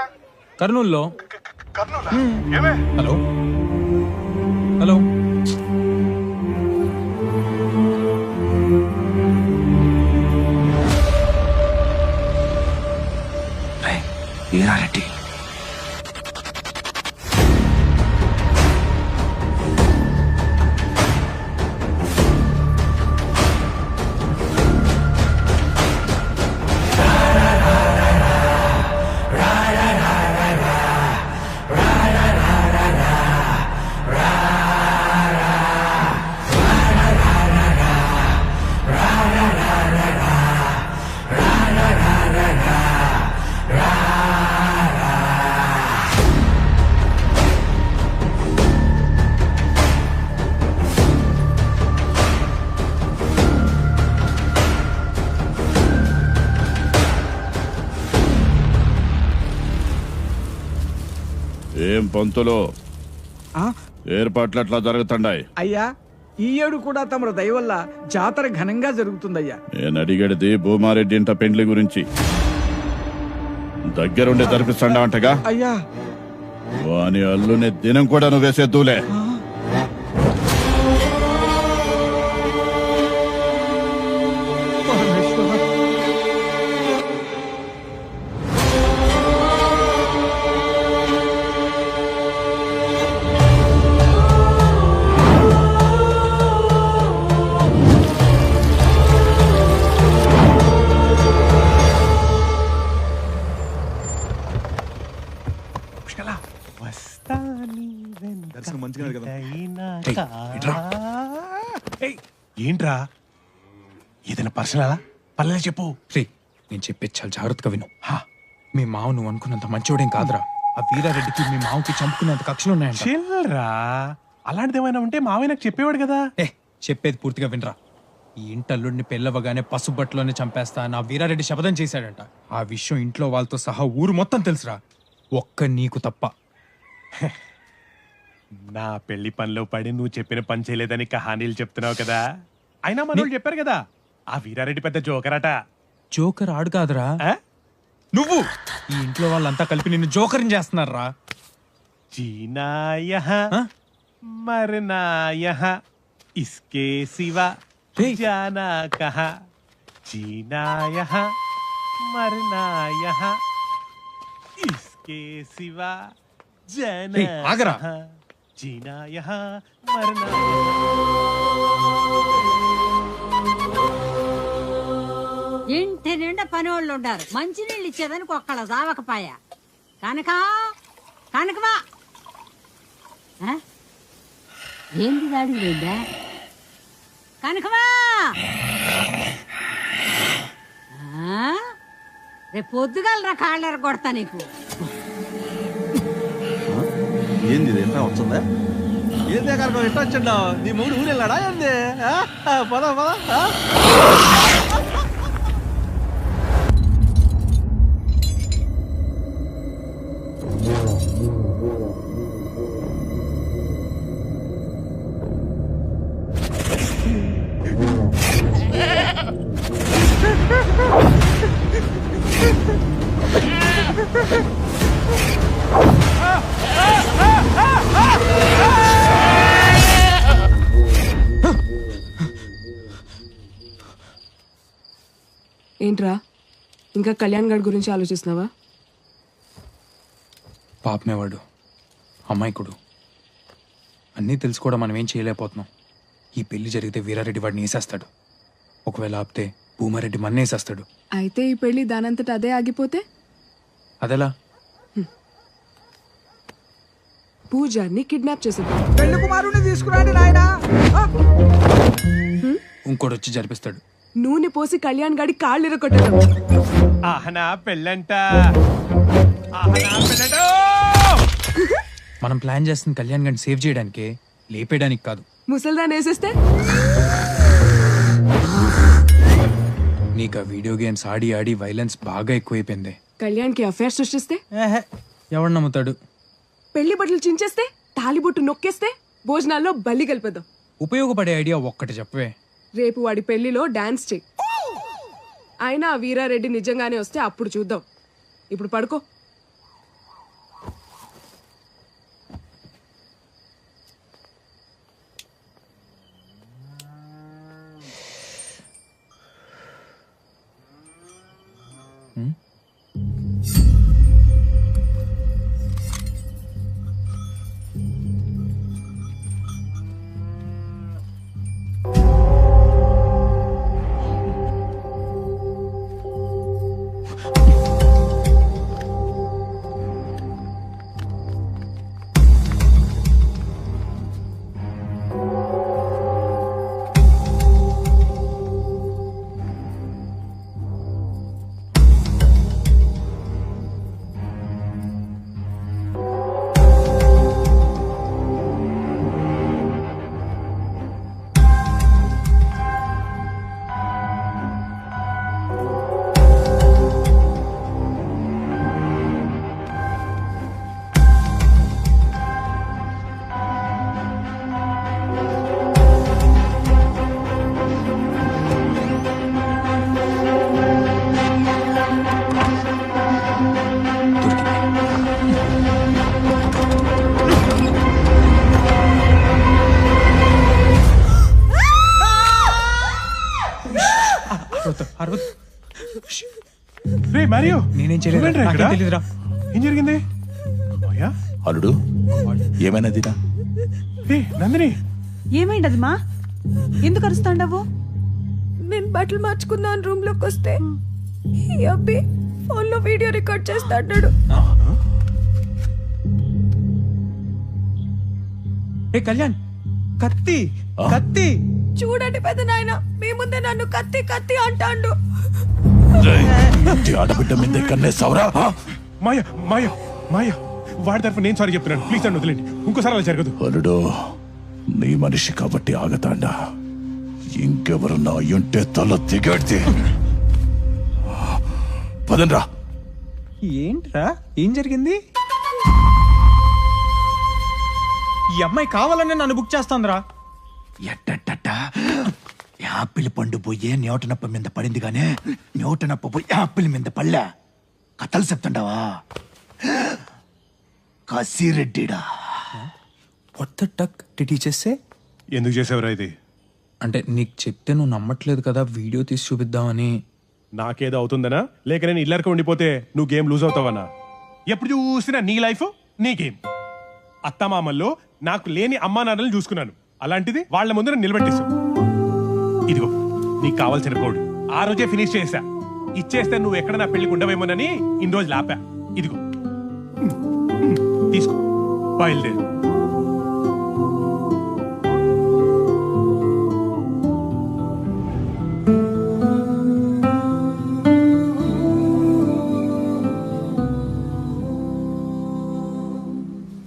కర్నూలులో. కర్నూలా? ఏమే? Hello hello. వీరారెడ్డి ఏం పంతులు, ఏర్పాట్లు ఎట్లా జరుగుతుండాయి? అయ్యా, ఈ ఏడు కూడా తమరు దయ వల్ల జాతర ఘనంగా జరుగుతుందయ్యా. నేను అడిగేది భూమారెడ్డి ఇంట పెండ్లి గురించి. దగ్గరుండి జరిపిస్తాడా అంటగా? అయ్యా, వాని అల్లుని దినం కూడా నువ్వు వేసేద్దులే. ఏంట్రా, ఏదైనా పర్సనలా? పర్లేదు చెప్పు. రే, నేను చెప్పేది చాలా జాగ్రత్తగా విను. మీ మావ నువ్వు అనుకున్నంత మంచోడేం కాదురా. ఆ వీరారెడ్డికి మీ మావకి చంపుకునేంత కక్షలు ఉన్నాయంట. చిల్రా, అలాంటిది ఏమైనా ఉంటే మావయ్య నాకు చెప్పేవాడు కదా. చెప్పేది పూర్తిగా వినరా. ఈ ఇంటల్లుడిని పెళ్ళవగానే పసుబట్లోనే చంపేస్తా నా వీరారెడ్డి శపథం చేశాడంట. ఆ విషయం ఇంట్లో వాళ్ళతో సహా ఊరు మొత్తం తెలుసురా, ఒక్క నీకు తప్ప. నా పెళ్లి పనిలో పడి నువ్వు చెప్పిన పని చేయలేదని కహానీలు చెప్తున్నావు కదా. అయినా మనోళ్ళు చెప్పారు కదా, ఆ వీరారెడ్డి పెద్ద జోకరట. జోకర్ ఆడు కాదురా, నువ్వు. ఈ ఇంట్లో వాళ్ళంతా కలిపి నిన్ను జోకర్ని చేస్తున్నారా. జీనా యహా మరనా యహా ఇస్కే సివా జానా కహా. జీనా యహా మరనా యహా ఇస్కే సివా జానా ఆగరా. జీనా యహా మరనా. ఇంటి నిండా పని వాళ్ళు ఉండారు. మంచినీళ్ళు ఇచ్చేదానికి ఒక్కళ్ళ జావకపాయ. కనక కనకమా, ఏంది దాడి లేదా? కనకమా, రేపు పొద్దుగాలరా కాళ్ళెర కొడతా నీకు. ఏంది ఎట్లా వచ్చిందా? ఏందే కనుక ఎట్లా వచ్చిండా? నీ మూడు ఊరు వెళ్ళాడా ఏంది? పద పద. ఏంట్రా ఇంకా కళ్యాణ్ గడ్ గురించి ఆలోచిస్తున్నావా? పాపమేవాడు, అమాయకుడు, అన్నీ తెలిసి కూడా మనం ఏం చేయలేకపోతున్నాం. ఈ పెళ్లి జరిగితే వీరారెడ్డి వాడిని వేసేస్తాడు. ఒకవేళ ఆపితే భూమారెడ్డి మన్నేసేస్తాడు. అయితే ఈ పెళ్లి దానంతట అదే ఆగిపోతే అదెలా? పూజారిని కిడ్నాప్ చేసేది. పెళ్లి కుమారుని తీసుకురాండి నాయనా. ఇంకోటి వచ్చి జరిపిస్తాడు. నూనె పోసి కళ్యాణ్ గాడి కాళ్ళు ఇరగొట్టడం. ఆహనా పెళ్ళంట. మనం ప్లాన్ చేస్తుంది కళ్యాణ్ గారిని సేవ్ చేయడానికే, లేపేయడానికి కాదు. ముసల్దాన్ని వేసేస్తే నీకు ఆ వీడియో గేమ్స్ ఆడి ఆడి వైలెన్స్ బాగా ఎక్కువైపోయింది. కళ్యాణ్కి అఫేర్ సృష్టిస్తే ఎవడు నమ్ముతాడు? పెళ్లి బట్టలు చించేస్తే, తాలిబొట్టు నొక్కేస్తే, భోజనాల్లో బల్లి కలిపేద్దాం. ఉపయోగపడే ఐడియా ఒక్కటి చెప్పవే. రేపు వాడి పెళ్లిలో డాన్స్ చెయ్యి. అయినా ఆ వీరారెడ్డి నిజంగానే వస్తే అప్పుడు చూద్దాం. ఇప్పుడు పడుకో. నేనేం చేయలేదు. ఏం జరిగింది? అల్లుడు ఏమైనా దినా? నందిని ఏమైంది అది మా? ఎందుకు అరుస్తాండవు? నేను బట్టలు మార్చుకుందాం రూమ్ లోకి వస్తే ఈ అబ్బి ఫోన్ లో వీడియో రికార్డ్ చేస్తాడు. ఏ కళ్యాణ్, కత్తి కత్తి చూడండి పెద్ద నాయన, మీ ముందే నన్ను కత్తి కత్తి అంటాండు. ఆడబిడ్డ మీద కన్నేసావురా? మాయ మాయ మాయ వాడి తరఫు నేను సారీ చెప్తున్నాను. ప్లీజ్ నన్ను వదిలేండి. ఇంకోసారి అలా జరగదు. అల్లుడు నీ మనిషి కాబట్టి ఆగతాండా. ఇంకెవరన్నా అయ్యుంటే తల దిగేడితే పదండ్రా. ఏంట్రా ఏం జరిగింది? ఈ అమ్మాయి కావాలనే నన్ను బుక్ చేస్తాందిరా. ఎట్టట యాపిల్ పండు పోయే న్యూటనప్ప మీద పడింది గానే న్యూటనప్ప పోయి యాపిల్ మీద పళ్ళా. కథలు చెప్తుండవా? కసిరెడ్డిడా. వాట్ ద టక్ డిడ్ హి జస్ట్ సే? ఎందుకు చేసావురా ఇది? అంటే నీకు చెప్తే నువ్వు నమ్మట్లేదు కదా, వీడియో తీసి చూపిద్దామని. నాకేదో అవుతుందనా, లేక నేను ఇల్లరికి ఉండిపోతే నువ్వు గేమ్ లూజ్ అవుతావన్నా? ఎప్పుడు చూసినా నీ లైఫ్ నీ గేమ్. అత్తమామల్లో నాకు లేని అమ్మా నాన్నలు చూసుకున్నాను. అలాంటిది వాళ్ళ ముందు నిలబెట్టేశావు. ఇదిగో నీకు కావాల్సిన కోడ్ ఆ రోజే ఫినిష్ చేసా. ఇచ్చేస్తే నువ్వు ఎక్కడ నా పెళ్లికి ఉండవేమోనని ఇన్ని రోజులు ఆపా. ఇదిగో తీసుకో, బయలుదేరు.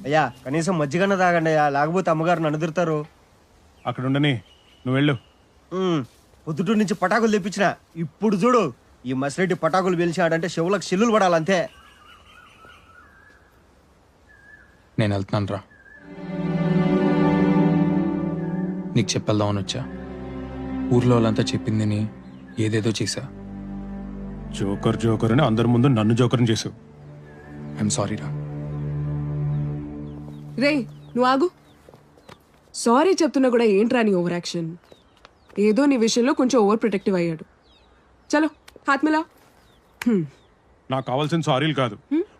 అయ్యా కనీసం మజ్జిగన్న తాగండి అయ్యా, లేకపోతే అమ్మగారు నన్ను తిడతారు. అక్కడ ఉండని, నువ్వు వెళ్ళు. పొద్దుటూరు నుంచి పటాకులు తెప్పించిన. ఇప్పుడు చూడు, ఈ మసిరెడ్డి పటాకులు పిలిచాడంటే చెవులకు చిల్లులు పడాలంతే. నేను వెళ్తున్నాను రా. నీకు చెప్పేద్దామని వచ్చా. ఊర్లో వాళ్ళంతా చెప్పింది ఏదేదో చేశా. జోకర్ అని అందరి ముందు నన్ను జోకర్ని చేసావు. ఐఎమ్ సారీ రా. రే నువ్వు ఆగు. సారీ చెప్తున్నా కూడా ఏంట్రా నీ ఓవర్ యాక్షన్? ఏదో నీ విషయంలో కొంచెం ఓవర్ ప్రొటెక్టివ్ అయ్యాడు. చలో హాత్ మిలా. నాకు కావాల్సిన సారీలు కాదు.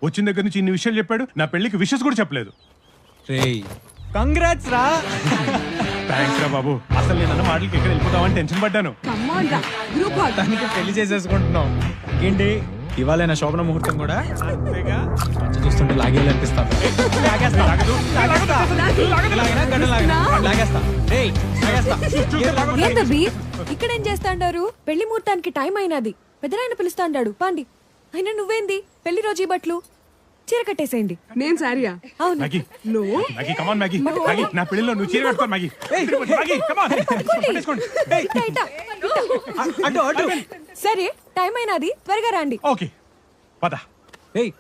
వచ్చిన దగ్గర నుంచి ఇన్ని విషయాలు చెప్పాడు, నా పెళ్లికి విషెస్ కూడా చెప్పలేదు. రేయ్ కంగ్రాట్స్ రా. థ్యాంక్స్ రా బాబు. అసలు నేను అన్న మాటలకి ఎక్కడ వెళ్ళిపోతామని టెన్షన్ పడ్డాను. దానికి పెళ్లి చేసేసుకుంటున్నాం. ఏంటి ఇవాళ నా శోభన ముహూర్తం కూడా చూస్తుంటే లాగేయాలనిపిస్తాను. ఏందబ్బి ఇక్కడేం చేస్తాండారు? పెళ్లి ముహూర్తానికి టైం అయినది. పెద్దనాయన పిలుస్తాండాడు పాండి. అయినా నువ్వేంది పెళ్లి రోజు ఈ బట్టలు? చీర కట్టేసేయండి. నేను సారీయా? అవును. మ్యాగీ కమాన్ మ్యాగీ. మ్యాగీ నా పెళ్లిలో నువ్వు చీర కట్టుకో మ్యాగీ. మ్యాగీ కమాన్. సరే టైం అయినది, త్వరగా రండి. ఓకే పద. ఏయ్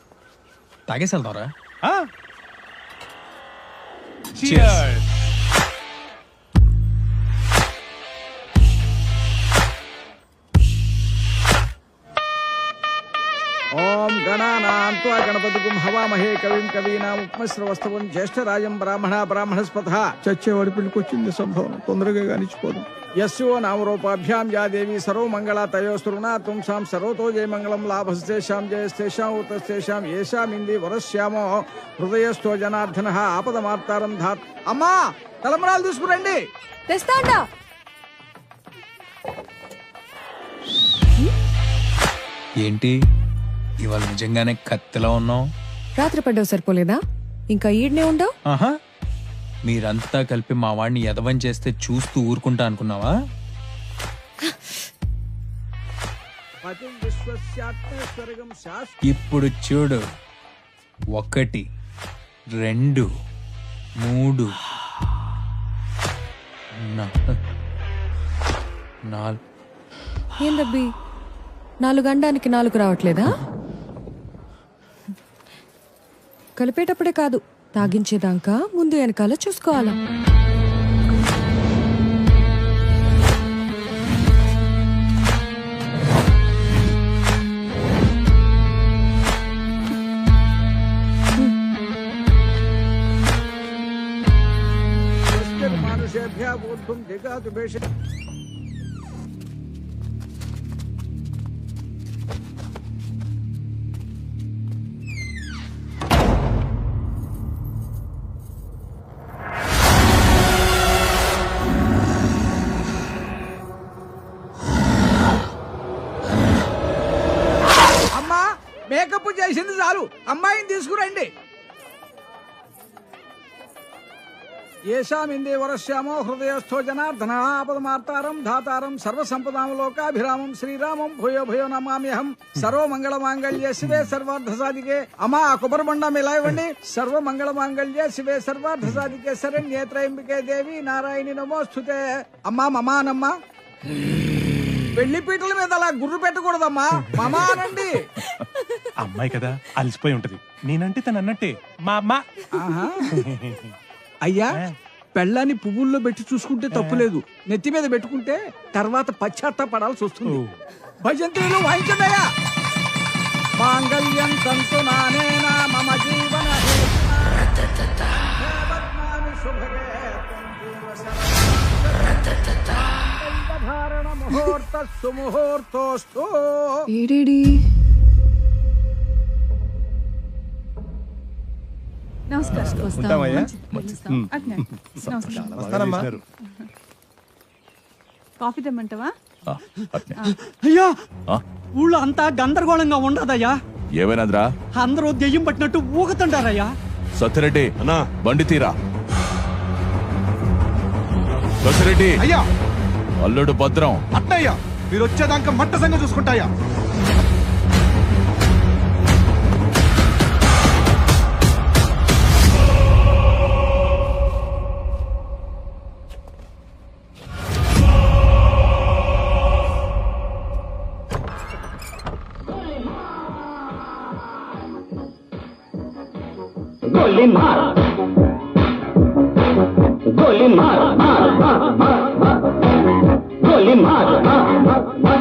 తాగేసి వెళ్తావరా? Cheers. ఓం గణానాన్త్వా గణపతిగుం హవామహే కవిం కవీనాముపమశ్రవస్తవం జ్యేష్ఠరాజం బ్రాహ్మణస్పథ. చచ్చేవాడి పెళ్ళికొచ్చింది సంభవం, తొందరగా కానిచ్చిపోదు. యస్యో నామరూపాభ్యాం యా దేవి సర్వమంగళ తయోస్తృణా తుంసాం సర్వతో జయమంగళం లాభస్తేషాం జయస్తేషాం ఉతస్తేషాం ఏషామింది వరశ్యామో హృదయస్థో జనార్దన ఆపదమార్తారం ధాత్. అమ్మా తలంబరాలు తీసుకురండి. తెస్తాండా. ఏంటి ఇవాళ నిజంగానే కత్తిలా ఉన్నావు? రాత్రి పడ్డావు సరిపోలేదా? ఇంకా ఈడ్నే ఉండవు. ఆహా, మీరంతా కలిపి మా వాడిని ఎదవం చేస్తే చూస్తూ ఊరుకుంటా అనుకున్నావా? ఇప్పుడు చూడు, 1 2 3 4. ఏందబ్బి 4 అనడానికి 4 రావట్లేదా? కలిపేటప్పుడే కాదు, తాగించేదాకా ముందు వెనకాల చూసుకోవాలా. మేకప్ చేసింది చాలు, అమ్మాయిని తీసుకురండి. ఏషామిందే వరశ్యామో హృదయస్థో జనార్దన ఆపదమార్తారం ధాతారం సర్వసంపదాం లోకాభిరామం శ్రీరామం భూయో భూయో నమామ్యహం. సర్వమంగళ మాంగళ్య శివే సర్వార్థ సాధికే. అమ్మా కొబ్బరి బండం ఇలా ఇవ్వండి. సర్వమంగళ మాంగళ్య శివే సర్వార్థ సాధికే శరణ్యే త్రయంబికే దేవి నారాయణి నమోస్తుతే. అమ్మా మమానమ్మా. పెళ్లి పీటల మీద అలా గుర్రు పెట్టకూడదమ్మా, మమా అనండి. అమ్మాయి కదా అలసిపోయి ఉంటది, నేనంటే తను అన్నట్టే మా అమ్మ. అయ్యా పెళ్ళాన్ని పువ్వుల్లో పెట్టి చూసుకుంటే తప్పులేదు, నెత్తి మీద పెట్టుకుంటే తర్వాత పశ్చాత్తాపడాల్సి వస్తుంది. భజంత్రీలు వాయించదయ్యా. మాంగళ్యం తంతు నానేనా మమ జీవన ముహూర్త సుముహూర్తోస్తు. ఏడేడి కాఫీ తెమ్మంటావా? అయ్యా ఊళ్ళో అంతా గందరగోళంగా ఉండదయ్యా. ఏమైనాదిరా? అందరూ దెయ్యం పట్టినట్టు ఊగుతుంటారయ్యా. సత్యరెడ్డి అన్నా బండి తీరా. సత్యరెడ్డి అయ్యా. అల్లుడు భద్రం. అట్టయ్యా మీరు వచ్చేదాకా మట్ట సంగతి చూసుకుంటాయా. गोली मार गोली मार मार मार मार मार गोली मार मार मार मार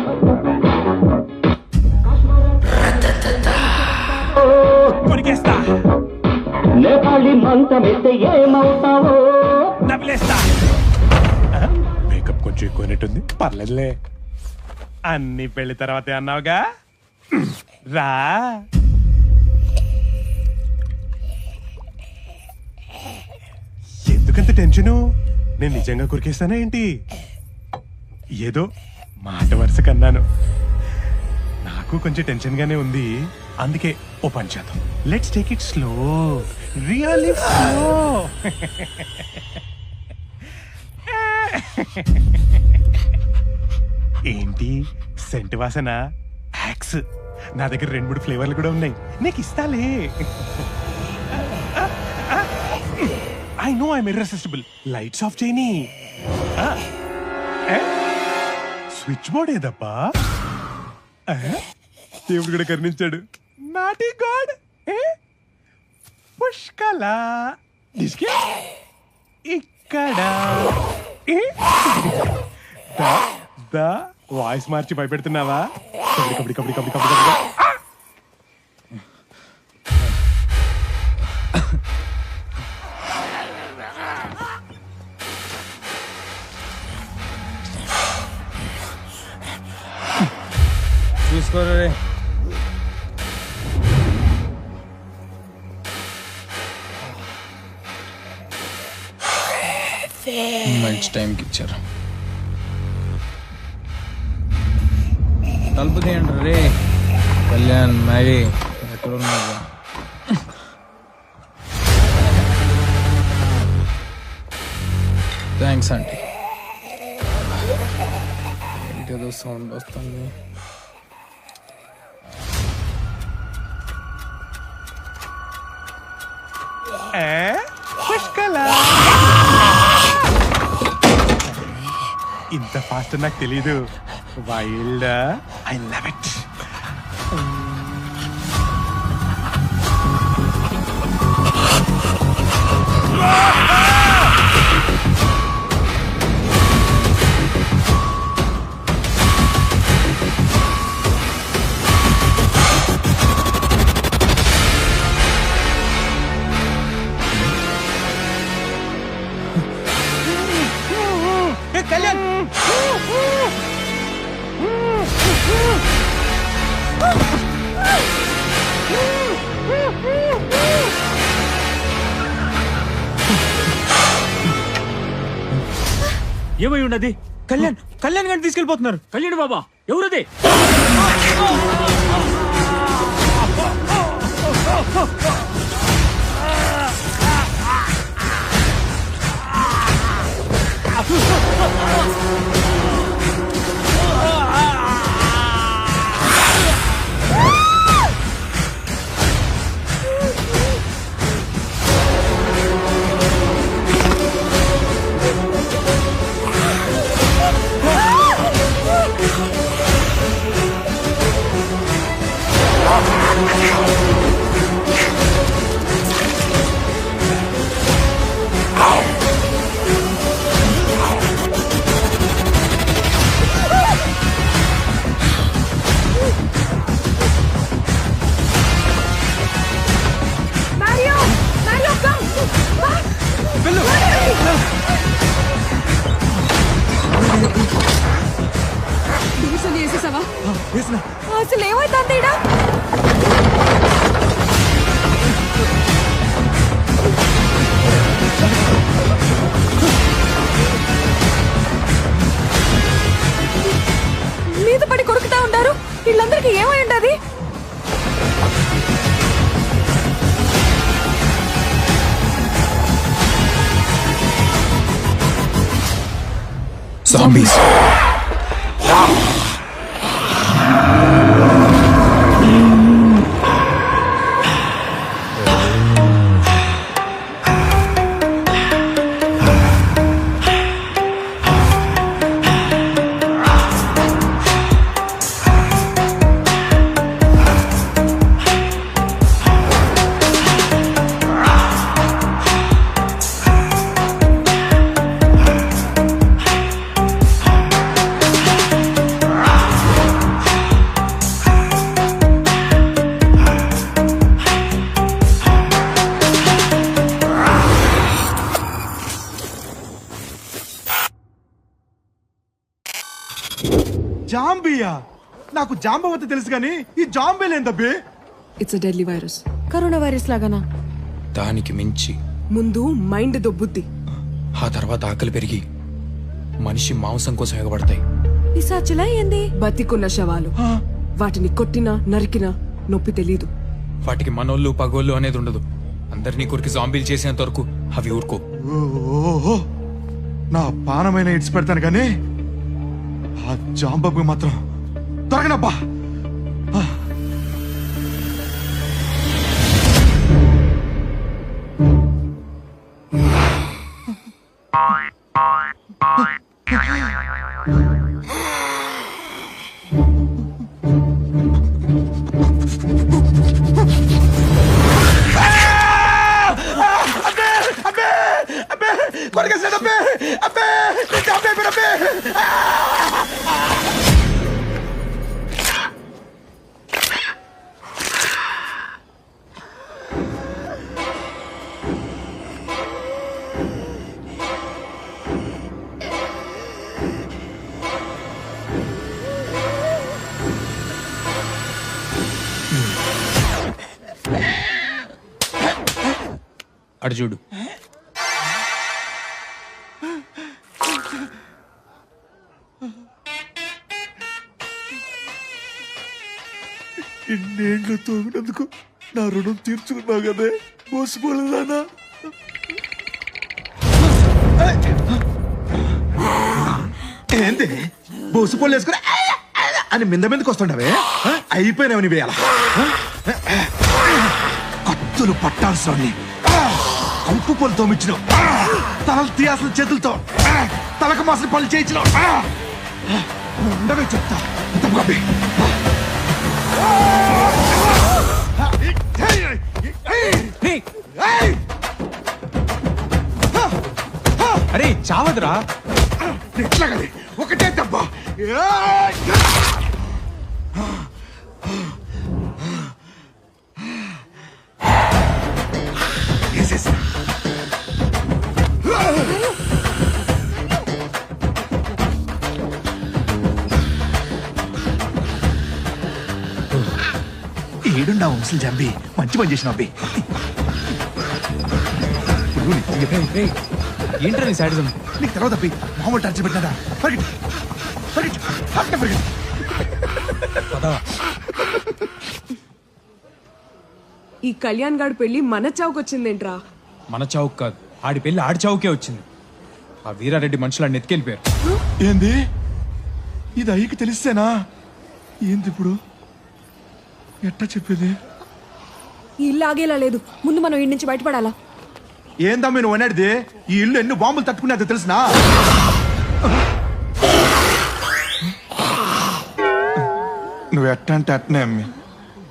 కొరికేస్తా नेपाली మంత్రమిస్తే ఏమవుతావో నవ్వులేస్తా మేకప్ కొంచెం ఎక్కువైనట్టుంది పర్లేదులే అన్ని పెళ్లి తర్వాతే అన్నావుగా రా ఎందుకంత టెన్షను నేను నిజంగా కొరికేస్తానా ఏంటి ఏదో మాట వరుస కన్నాను నాకు కొంచెం టెన్షన్ గానే ఉంది అందుకే ఓ పని చేద్దాం let's take it slow really slow ఏంటి సెంట్ వాసన యాక్స్ నా దగ్గర 2-3 ఫ్లేవర్లు కూడా ఉన్నాయి నీకు ఇస్తాలే I know I'm irresistible lights off చేయని స్విచ్ బోర్డ్ ఏదప్పా దేవుడు కూడా కరుణించాడు నాటి గాడ్ పుష్కల ఇక్కడ వాయిస్ మార్చి భయపెడుతున్నావా కబడి కబడి కబడి కబడి కబడి కబడి చూసుకోరే మంచి టైంకి ఇచ్చారు తలుపు తీయండి రే కళ్యాణ్ మ్యాగీ ఎక్కడున్నారు థ్యాంక్స్ ఆంటీ ఏదో సౌండ్ వస్తుంది ఇంత ఫాస్ట్ నాకు తెలీదు wild I love it Kalyan ఏమై ఉన్నది కళ్యాణ్ గారిని తీసుకెళ్ళిపోతున్నారు కళ్యాణ్ బాబా ఎవరది చేసేసావా అసలు ఏమైతుంది ఈడ? మీద పడి కొరుకుతా ఉంటారు వీళ్ళందరికీ ఏమై ఉంటది? Zombies. జాంబియా? నాకు జాంబవతి తెలుసు కానీ ఈ జాంబీలు ఏందబ్బి? It's a deadly virus. Corona virus లాగానా? దానికి మించి ముందు మైండ్ దొబ్బుద్ది, ఆ తర్వాత ఆకలి పెరిగి మనిషి మాంసం కోసం ఎగబడతాయి. పిశాచులా ఏంది? బతికున్న శవాలు. వాటిని కొట్టినా నరికినా నొప్పి తెలీదు. వాటికి మనోళ్ళు పగోళ్ళు అనేది ఉండదు. అందరినీ కొరికి జాంబీలు చేసేంత వరకు అవి ఊరుకో. ఓహో, నా పానమైన ఇడ్స్ పెడతాను కానీ ఆ జాంబబ్బు మాత్రం దొరకనబ్బా. అడు చూడు. ఇన్నేళ్ళు తోగినందుకు నా రుణం తీర్చుకున్నావు కదే, మోసపోలేదానా? ఏంది బోసుపోలు వేసుకుని అని మింద మీదకి వస్తుండవే? అయిపోయినావు నీ వేయాల. కత్తులు పట్టాల్సి కంపు పొలు తోమిచ్చినావు, తలలు తీయాల్సిన చేతులతో తలకు మాసిన పనులు చేయించినావు. ఉండవే చెప్తా. అరే చావదురా. ఎట్లాగది ఒకటే దెబ్బ. ఏడున్నా వంశలు జంబి, మంచి పని చేసిన అబ్బి. ఏంట్రా నీ సాడిజం? నీకు తర్వాత అబ్బి మామూలు టచ్ పెట్టినదా? ఈ కళ్యాణ్ గాడి పెళ్లి మన చావుకొచ్చిందేంట్రా? మన చావుకు కాదు, ఆడి పెళ్లి ఆడి చావుకే వచ్చింది. ఆ వీరారెడ్డి మనుషులు నెత్తికెళ్ళిపోయారు. ఏంది ఇది? అయ్యకి తెలిస్తేనా? ఏంది ఇప్పుడు ఎట్టా చెప్పేది? ఈ ఇల్లు ఆగేలా లేదు. ముందు మనం ఇంటి నుంచి బయటపడాలా? ఏందమ్మి నువ్వు అనేది? ఈ ఇల్లు ఎన్ని బాంబులు తట్టుకునేది తెలిసినా? నువ్వు ఎట్ట అంటే అట్టనే అమ్మి.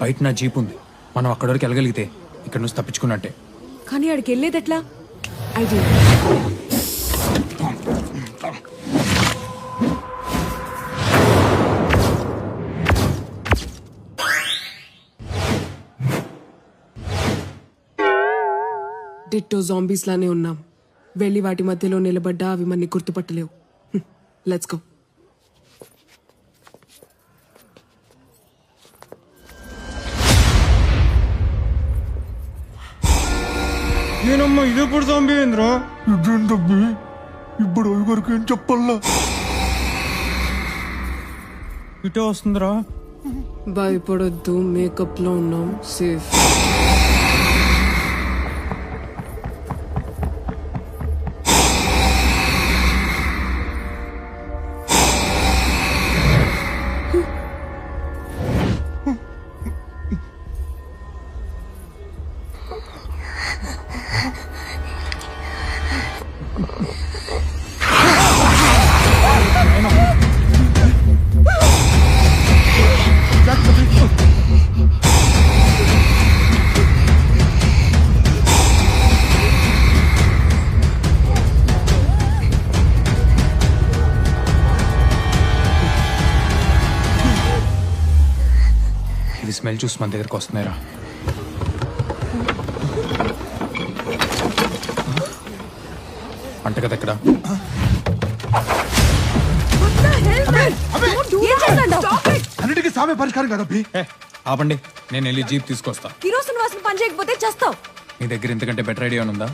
బయట నా జీప్ ఉంది, మనం అక్కడి వరకు వెళ్ళగలిగితే ఇక్కడ నుంచి తప్పించుకున్నట్టే. కానీ ఆడికి వెళ్ళేది ఎట్లా? ఐడియా. డిట్టో జాంబీస్ లానే ఉన్నాం. వెళ్ళి వాటి మధ్యలో నిలబడ్డా అవి మనని గుర్తుపట్టలేవు. Let's go. నేనమ్మా ఇదెప్పుడు జాంబీ ఏంద్రా? ఇదేంటబ్బి ఇప్పుడు వరకు ఏం చెప్పల్లా? ఇటే వస్తుందిరా. భయపడొద్దు, మేకప్ లో ఉన్నాం, సేఫ్. ఇది స్మెల్ చూసి మన దగ్గరకు వస్తున్నాయిరా. అంట కదా ఇక్కడ. ఏం చేస్తాడు? అన్నిటికీ సామే పరిష్కారం కదా అబ్బి. ఆపండి, నేను వెళ్ళి జీప్ తీసుకొస్తా. కిరోసిన్ వాసన పని చేయకపోతే చేస్తావు. నీ దగ్గర ఇంతకంటే బెటర్ ఐడియా ఉందా?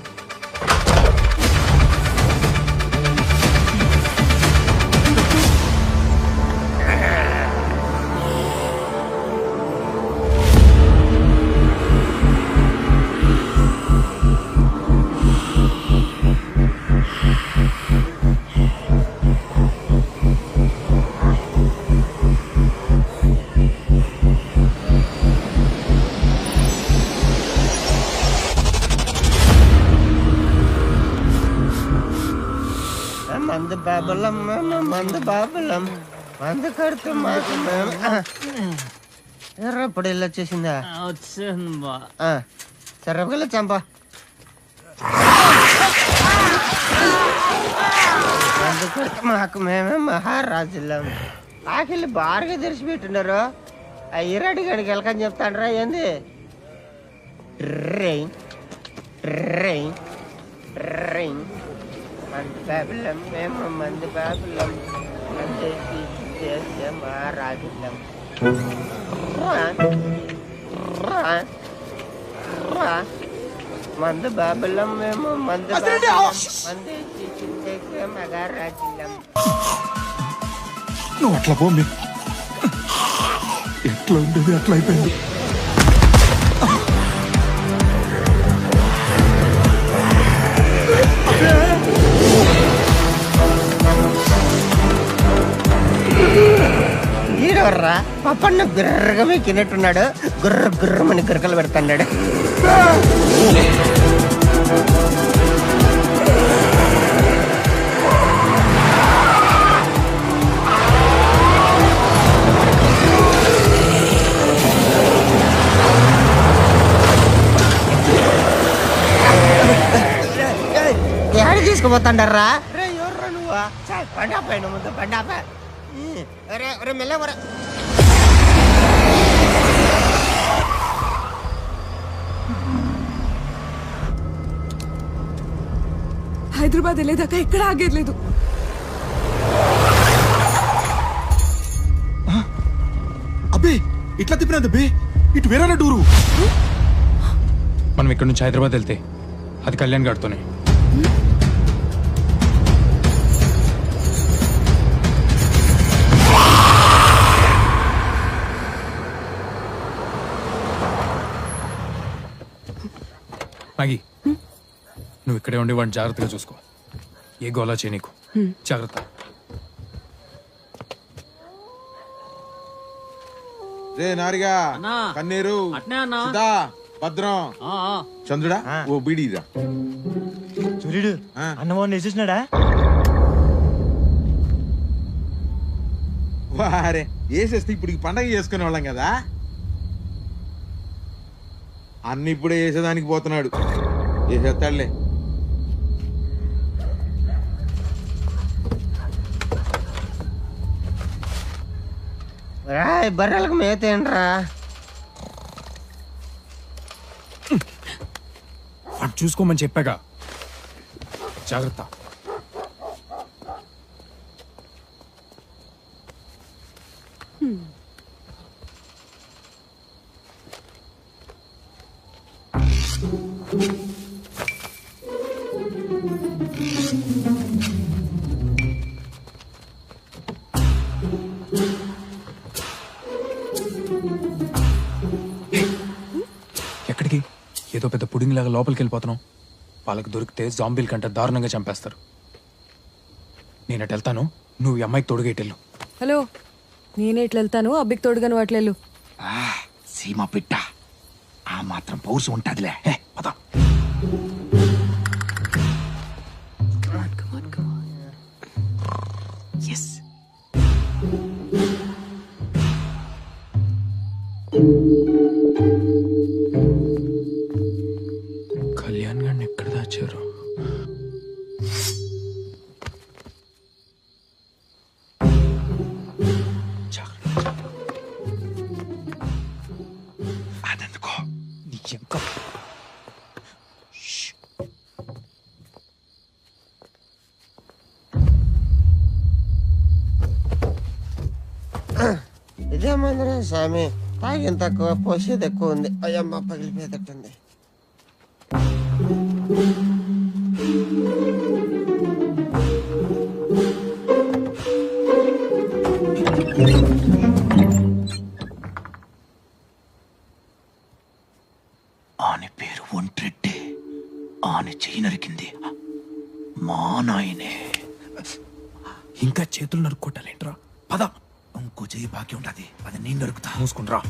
మందు బాబులం మందు బాబులం మందు కడుతూ మాకు ఎర్రప్పుడు ఇల్లు వచ్చేసిందా? వచ్చింది సర్రపల్లి చంప మందు కడుతూ మాకు మేమే మహారాజులం. ఆకిళ్ళు బారుగా తెరిచిపెట్టున్నారు. ఆ ఈరాడి గడికి వెళ్ళకని చెప్తాండ్రా ఏంది? ట్రైన్ ట్రైన్ ట్రైన్ మందు బాబులం మేము మందు బాబులం మందు చేస్తే మహారాజులం. మందు బాబులం మేము మందు మందు చేస్తే మహారాజులం. నువ్వు అట్లా పోండి, ఎట్లా ఉండేది అట్లా అయిపోయింది. ఈడవర్రా పప్పన్న బిర్రగా మెక్కినట్టున్నాడు. గుర్ర గుర్రమని గురకలు పెడతాడు. ఏడు తీసుకుపోతాండర్రా? ఎవర్రా నువ్వా? పండాపా ముందు పండాపా. మెల్ల హైదరాబాద్ వెళ్ళేదాకా ఎక్కడ ఆగేది లేదు. అబ్బే ఇట్లా తిప్పినది అబ్బే, ఇటు వేరే టూరు. మనం ఇక్కడ నుంచి హైదరాబాద్ వెళ్తే అది కళ్యాణ్ గారితోనే. మ్యాగీ, నువ్వు ఇక్కడే ఉండి వాడిని జాగ్రత్తగా చూసుకో. ఏ గోలా చేయ నీకు. జాగ్రత్త. రే నారిగా కన్నీరు సుధా, భద్రం చంద్రుడా ఓ బీడీరా. సూర్యుడు అన్నమోహన్ వేసేసినాడా? వారే వేసేస్తే ఇప్పుడు పండగ చేసుకునే వాళ్ళం కదా. అన్ని ఇప్పుడే వేసేదానికి పోతున్నాడు. వేసేస్తాడులే. బర్రెలకు మేతేంట్రా? వాడు చూసుకోమని చెప్పాగా. జాగ్రత్త. ఎక్కడికి? ఏదో పెద్ద పుడింగ్ లాగా లోపలికి వెళ్ళిపోతున్నాం. వాళ్ళకి దొరికితే జాంబీల కంటే దారుణంగా చంపేస్తారు. నేను అటు వెళ్తాను, నువ్వు ఈ అమ్మాయికి తోడుగా ఇటెళ్ళు. హలో, నేనే ఇట్లా వెళ్తాను, అబ్బికి తోడుగా నువ్వు అట్లెళ్ళు. సీమ పిట్ట ఆ మాత్రం పౌరుషం ఉంటదిలే. పద. కళ్యాణ్ గారిని ఎక్కడ దాచారు? అదెందుకో నీ ఎంక మందిరా స్వామి, తాగిన తక్కువ పోసేది ఎక్కువ ఉంది. అయ్యమ్మ పగిలిపోయేటట్టుంది. ఆని పేరు ఒంట్రెడ్డి. ఆని చెయ్యి నరికింది మా నాయనే. ఇంకా చేతులు నరుక్కోటాలేంట్రా? పద, ఇంకో చెయ్యి బాకీ ఉంటది, అది నేను నరుకుతా. మూసుకుంట్రా.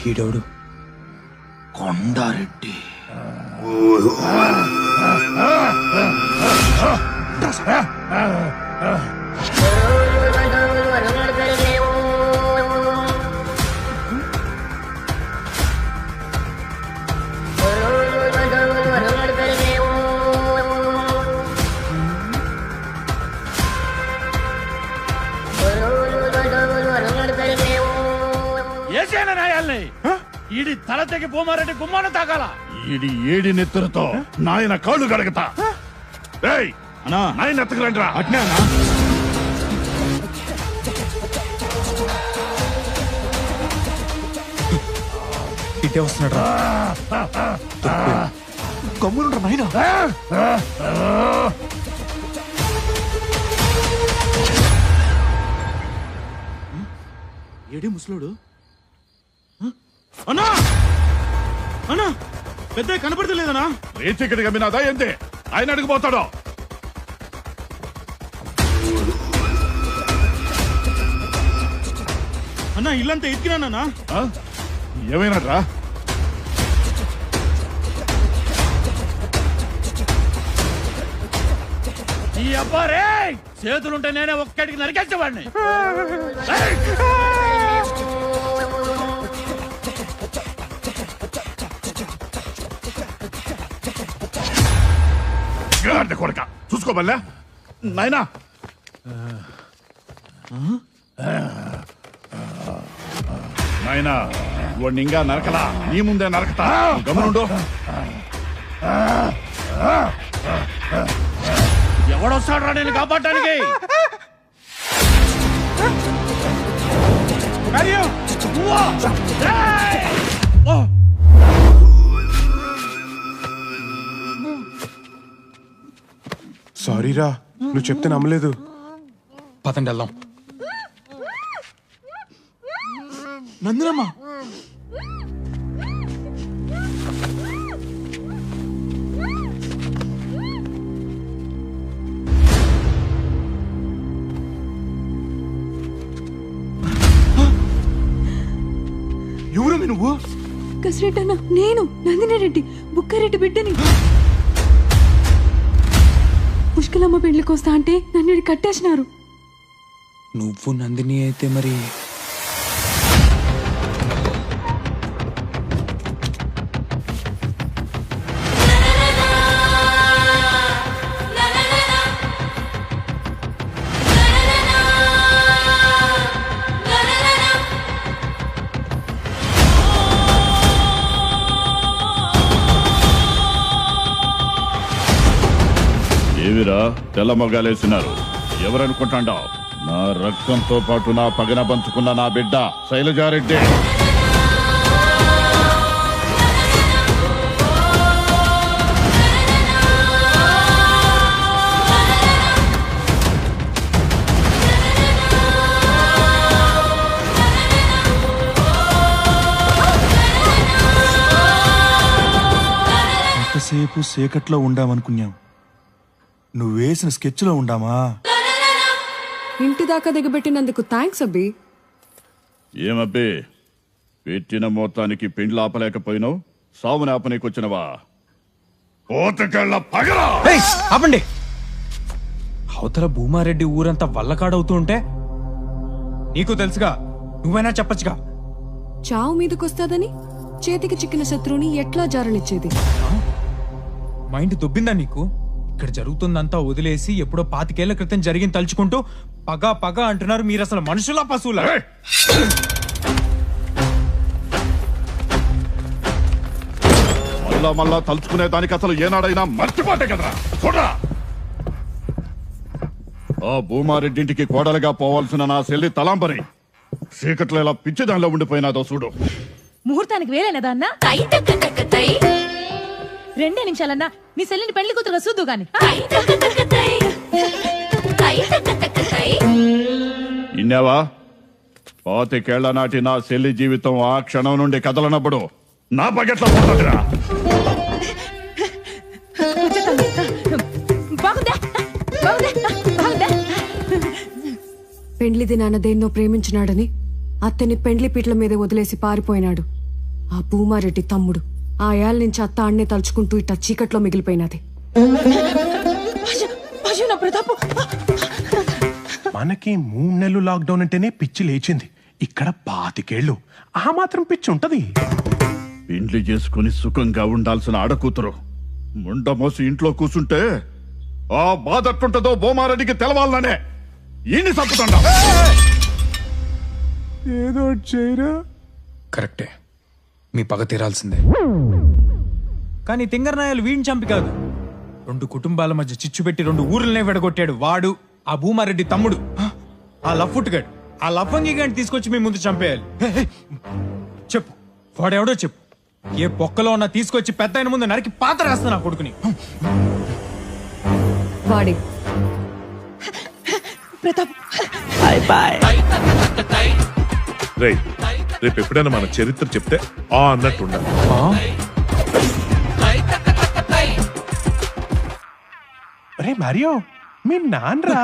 ఈడోడు కొండారెడ్డి. ఈడి తల తెగి భూమారెడ్డి గుమ్మాన తాగాల. ఈడి ఏడి నెత్తురుతో నాయన కాళ్ళు గడగతా. నాయన ఎత్తకరండి రా. అట్నే అన్నా. ఇటే వస్తున్నాడు రా. గమ్మునుండ్రా నాయన. ఏడి ముసలోడు? అన్నా అన్నా, పెద్ద కనపడతలేదనా? రేచిక్కడి గమ్మినాదా ఏంది? ఆయన అడిగిపోతాడు. అన్నా ఇల్లంతా ఎత్తికిరానా? ఏమైనాడ్రా? ఈ అబ్బారే చేతులుంటే నేనే ఒక్కడికి నరికేసేవాడిని. కొడక చూసుకోబల్లా నాయనా. నాయనా వాడిని ఇంకా నరకలా, నీ ముందే నరకతా. గమనుండు. ఎవడొస్తాడ్రా నేను కాపాడటానికి? సారీరా, నువ్వు చెప్తే నమ్మలేదు. పదండి వెళ్దాం. నందినమ్మ, ఎవరు నువ్వు? కసిరెడ్డి అన్న, నేను నందిని రెడ్డి, బుక్కారెడ్డి బిడ్డని. పుష్కలమ్మ పెళ్లికి వస్తా అంటే నన్ను కట్టేసినారు. నువ్వు నందిని అయితే మరి ఏవిరా తెల్ల మొగాలేసినారు? ఎవరనుకుంటాండావు? నా రక్తంతో పాటు నా పగన పంచుకున్న నా బిడ్డ శైలజారెడ్డి. ఎంతసేపు సేకట్లో ఉండామనుకున్నాం, నువ్వేసిన స్కెచ్లో ఉండామా? ఇంటి దాకా దిగబెట్టినందుకు థ్యాంక్స్ అబ్బి. ఏమబ్బే, పెట్టిన మొత్తానికి పెండ్లు ఆపలేకపోయినావు, సావుని ఆపనీకొచ్చినవా? పోతకెళ్ళ పగలా! ఆపండి. అవతల భూమారెడ్డి ఊరంతా వల్లకాడవుతూ ఉంటే నీకు తెలుసుగా, నువ్వైనా చెప్పచ్చుగా. చావు మీదకొస్తాదని చేతికి చిక్కిన శత్రువుని ఎట్లా జారనిచ్చేది? మైండ్ దొబ్బిందా నీకు? ఇక్కడ జరుగుతుందంతా వదిలేసి ఎప్పుడో 25 ఏళ్ల క్రితం జరిగింది తలుచుకుంటూ పగ పగ అంటున్నారు. మీరు అసలు మనుషులా పశువులా? మళ్ళా తలుచుకునే దానికి అసలు ఏనాడైనా మర్చిపోతే కదరా. చూడరా, ఆ భూమారెడ్డింటికి కోడలుగా పోవాల్సిన నా చెల్లి తలాంబరి చీకట్లో ఇలా పిచ్చి దానిలో ఉండిపోయినాదో చూడు. ముహూర్తానికి వేలేనదా అన్నా? 2 నిమిషాలన్నా నీ సెల్లిని పెళ్లి కూతురుగా చూద్దు గాని. ఇన్నావా? 25 ఏళ్ల నాటి నా చెల్లి జీవితం ఆ క్షణం నుండి కదలనప్పుడు నా బకెట్లో పోతుందిరా. పెండ్లి దినాన దేన్నో ప్రేమించినాడని అత్తని పెండ్లి పీటల మీద వదిలేసి పారిపోయినాడు ఆ భూమారెడ్డి తమ్ముడు. ఆ ఏళ్ళ నుంచి అత్త అన్నే తలుచుకుంటూ ఇట్లా చీకట్లో మిగిలిపోయినది. మనకి 3 నెలలు లాక్డౌన్ అంటేనే పిచ్చి లేచింది. ఇక్కడ 25 ఏళ్ళు ఆ మాత్రం పిచ్చి ఉంటది. పెండ్లి చేసుకుని సుఖంగా ఉండాల్సిన ఆడకూతురు ముండమోసి ఇంట్లో కూర్చుంటే ఆ బాధ ఎట్టుంటదో భూమారెడ్డికి తెలవాలనే ఈయన్ని చంపుతుండా. ఏదో చేయరా. కరెక్టే, మీ పగ తీరాల్సిందే. కానీ తింగరనాయాలు వీడిని చంపి కాదు, 2 కుటుంబాల మధ్య చిచ్చు పెట్టి 2 ఊర్లనే విడగొట్టాడు వాడు, ఆ భూమారెడ్డి తమ్ముడు. ఆ లఫ్ఫుట్టుగాడు, ఆ లఫంగి గాని తీసుకొచ్చి మీ ముందు చంపేయాలి. చెప్పు, వాడెవడో చెప్పు. ఏ పొక్కలో ఉన్నా తీసుకొచ్చి పెద్ద ఆయన ముందు నరికి పాత రాస్తా నా కొడుకుని. వాడి రేపు ఎప్పుడైనా మన చరిత్ర చెప్తే ఆ అన్నట్టు ఉండాలి. అరే మారియో, మీ నాన్నరా?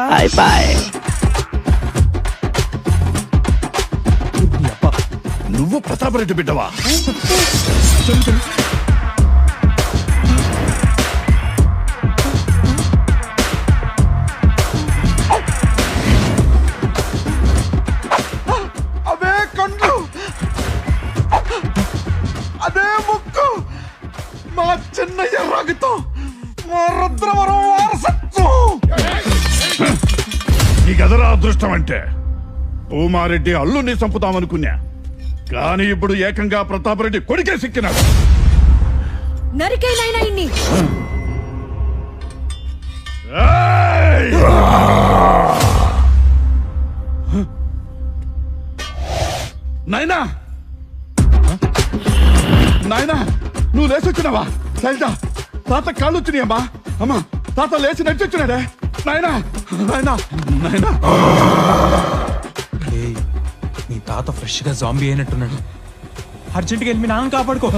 నువ్వు ప్రతాపరెడ్డి బిడ్డవా? అవే కండ్లు, అదే ముక్కు, మా చిన్నయ్య రక్తం, మా రుద్రవరం వారసత్వం. ఈ గదరా అదృష్టం అంటే. భూమారెడ్డి అల్లుని చంపుతామనుకున్నా, కానీ ఇప్పుడు ఏకంగా ప్రతాపరెడ్డి కొడుకే సిక్కినాడు. నరికైనా ఇన్ని నాయనా, నాయనా, నువ్వు లేచొచ్చినావా? శైలజ, తాత కాళ్ళు వచ్చినాయమ్మా. అమ్మా, తాత లేచి నడిచొచ్చినాడే. నాయనా, నాయనా, నాయనా. నీ తాత ఫ్రెష్ గా జాంబీ అయినట్టున్నాడు. అర్జెంట్గా వెళ్ళి మీ నాన్న కాపాడుకో.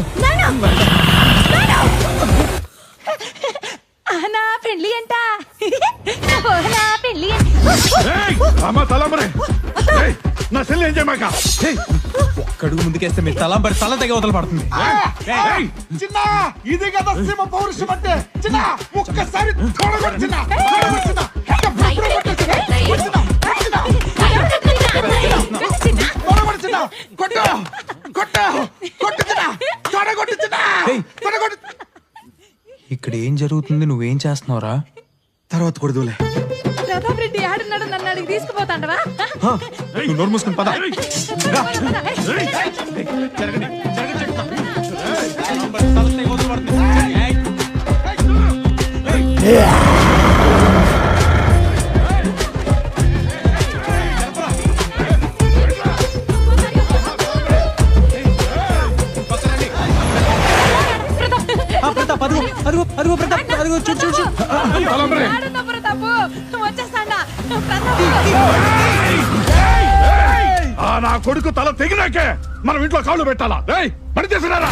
పెళ్లి అంట పెళ్లి. అమ్మా తలంబరే, నా చెల్లి ఏం చేయమాక. ఒక్కడుగు ముందుకేస్తే మీ తలంబరి తల తెగ వదల పడుతుంది. చిన్న, ఇది కదా సింహ పౌరుషం అంటే. చిన్న, ఒక్కసారి తోడగొట్టు చిన్న. ఇక్కడ ఏం జరుగుతుంది? నువ్వేం చేస్తున్నావురా? తర్వాత కొడుదులే. ప్రతాప్ రెడ్డి ఆడున్నాడు, నన్ను అడిగి తీసుకుపోతాండవా? నువ్వు నోరు మూసుకుని పద. నా కొడుకు తల తెగినాకే మనం ఇంట్లో కాళ్ళు పెట్టాలా? పని చేసినారా?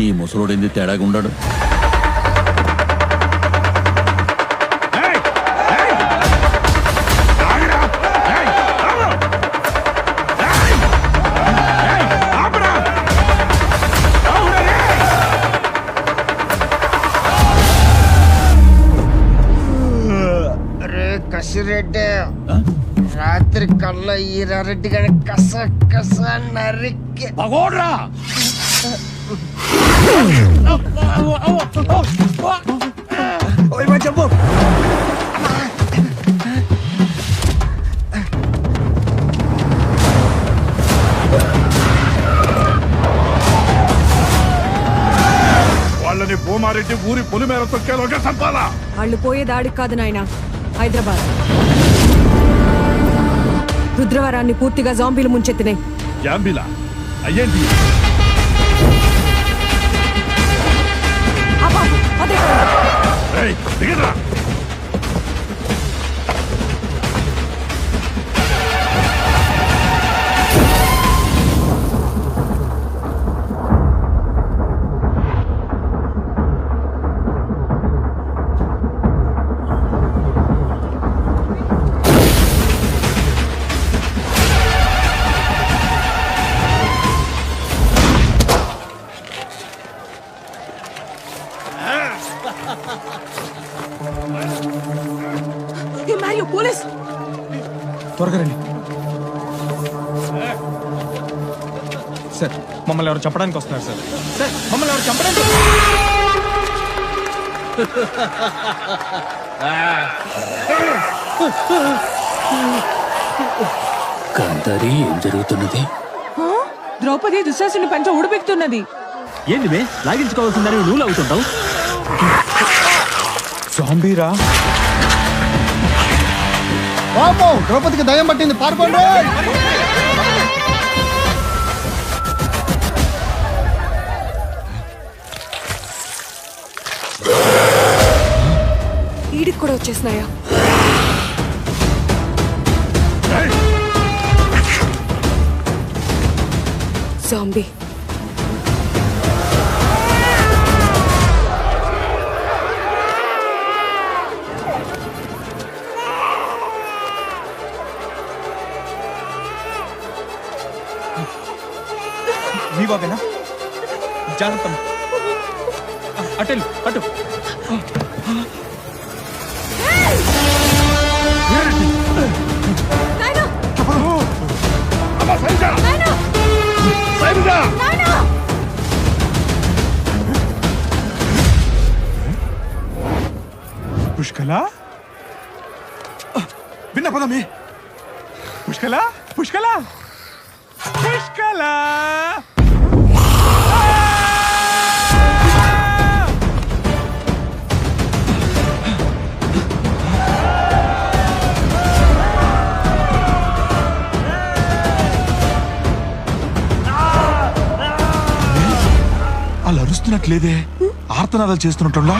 ఈ ముసలోడింది తేడాగా ఉన్నాడు. రాత్రి కళ్ళ ఈరారెడ్డి గాని కస కస నరికి పగోడ్రా చెప్పు వాళ్ళని భూమారెడ్డి ఊరి పొలి మేర తొక్కేలోగా చంపాలా? వాళ్ళు పోయే దాడికి కాదు నాయన, హైదరాబాద్. రుద్రవరాన్ని పూర్తిగా జాంబీలు ముంచెత్తినాయి. జాంబీలా? అయ్యేంటి? ఏయ్, దిగరా. పోలీస్ త్వరగా రండి సార్. మమ్మల్ని ఎవరు చెప్పడానికి వస్తున్నారు సార్. సార్ మమ్మల్ని ఎవరు చంపడానికి కాంతారి, ఏం జరుగుతున్నది? ద్రౌపది దుశ్శాసుని పంచ ఉడిపెక్కుతున్నది. ఏంది బే, లాగించుకోవాల్సిందని నువ్వు లాగుతుంటావు? జాంబీరా? ద్రౌపదికి దయ్యం పట్టింది, పారిపోండి. ఈడికి కూడా వచ్చేసినాయా? జాంబీ మీ బాబేనా? జాగ్రత్త, అటు అటు. పుష్కల విన్న పదమే. పుష్కల పుష్కల పుష్కల వాళ్ళు అరుస్తున్నట్లేదే, ఆర్తనాదాలు చేస్తున్నట్లా.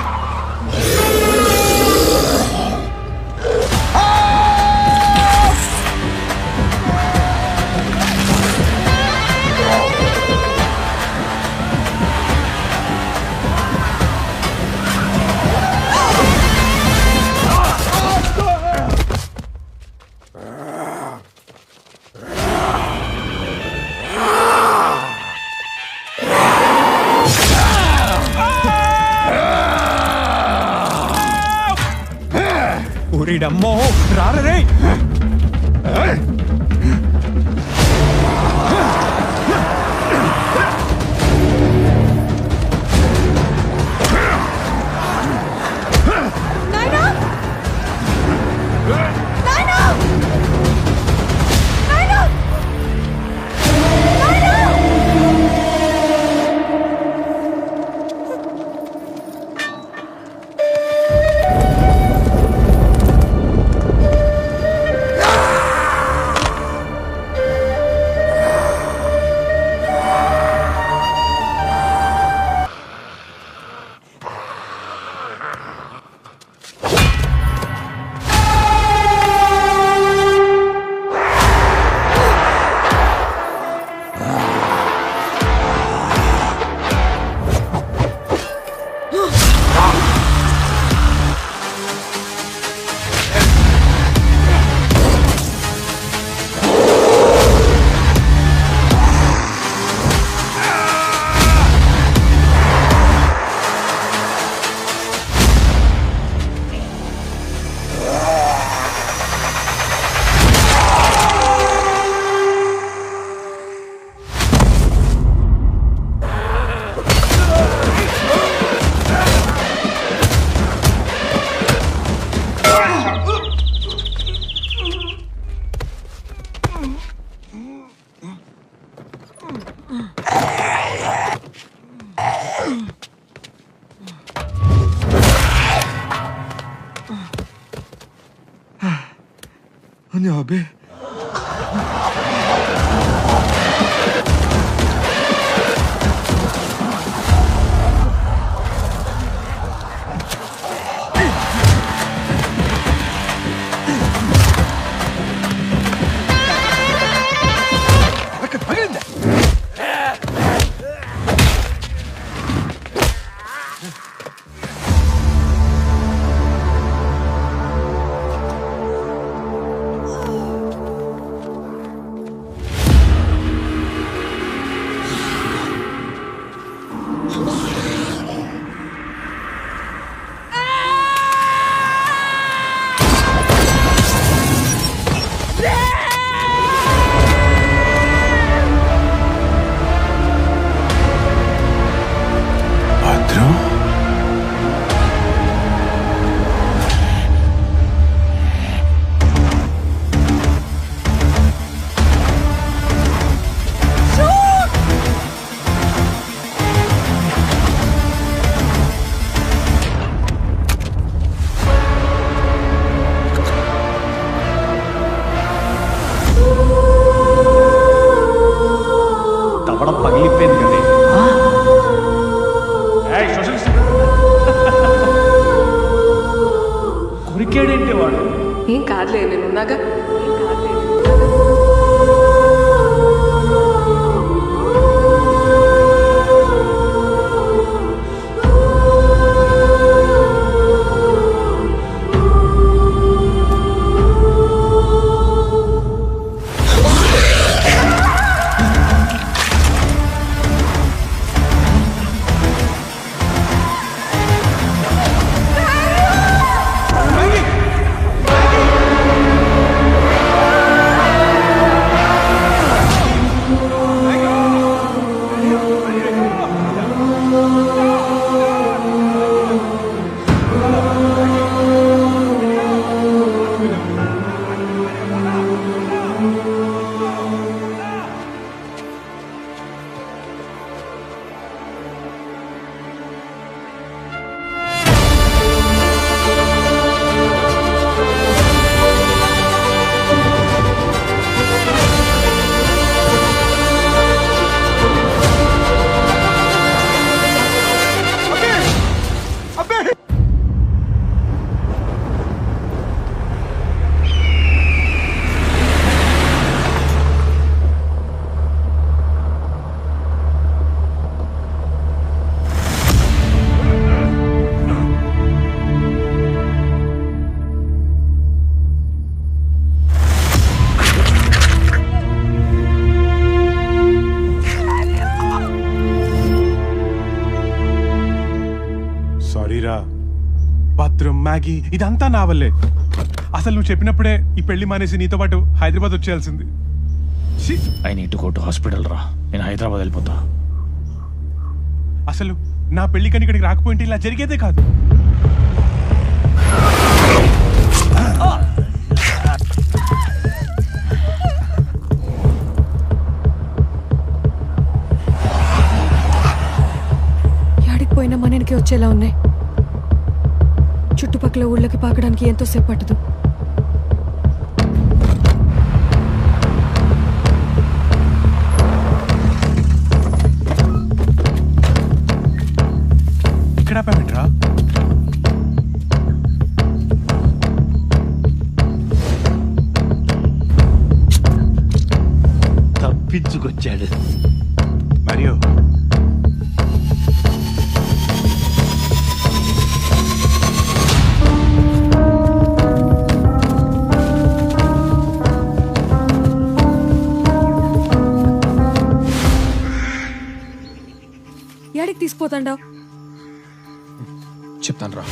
ఊరిడమ్మో, రారే. అబే తవడం పగిలిపోయింది కదా. కొరికాడేంటి వాడు? ఏం కాదులే, నేను ఉన్నాగా. సారీరా, భద్రం, మ్యాగీ ఇదంతా నా వల్లే. అసలు నువ్వు చెప్పినప్పుడే ఈ పెళ్లి మానేసి నీతో పాటు హైదరాబాద్ వచ్చేయాల్సింది. I need to go to hospital రా. నేను హైదరాబాద్ వెళ్ళిపోతా. అసలు నా పెళ్లికని ఇక్కడికి రాకపోయింటే ఇలా జరిగేదే కాదు. యాడికి పోయినా మనకి వచ్చేలా ఉన్నాయి. చుట్టుపక్కల ఊళ్ళకి పాకడానికి ఎంతో సేపు పట్టదు. ఇక్కడ ఆపావేంట్రా? తప్పించుకొచ్చాడు మరియు. యాడికి తీసుకుపోతాండావు? చెప్తాను రా.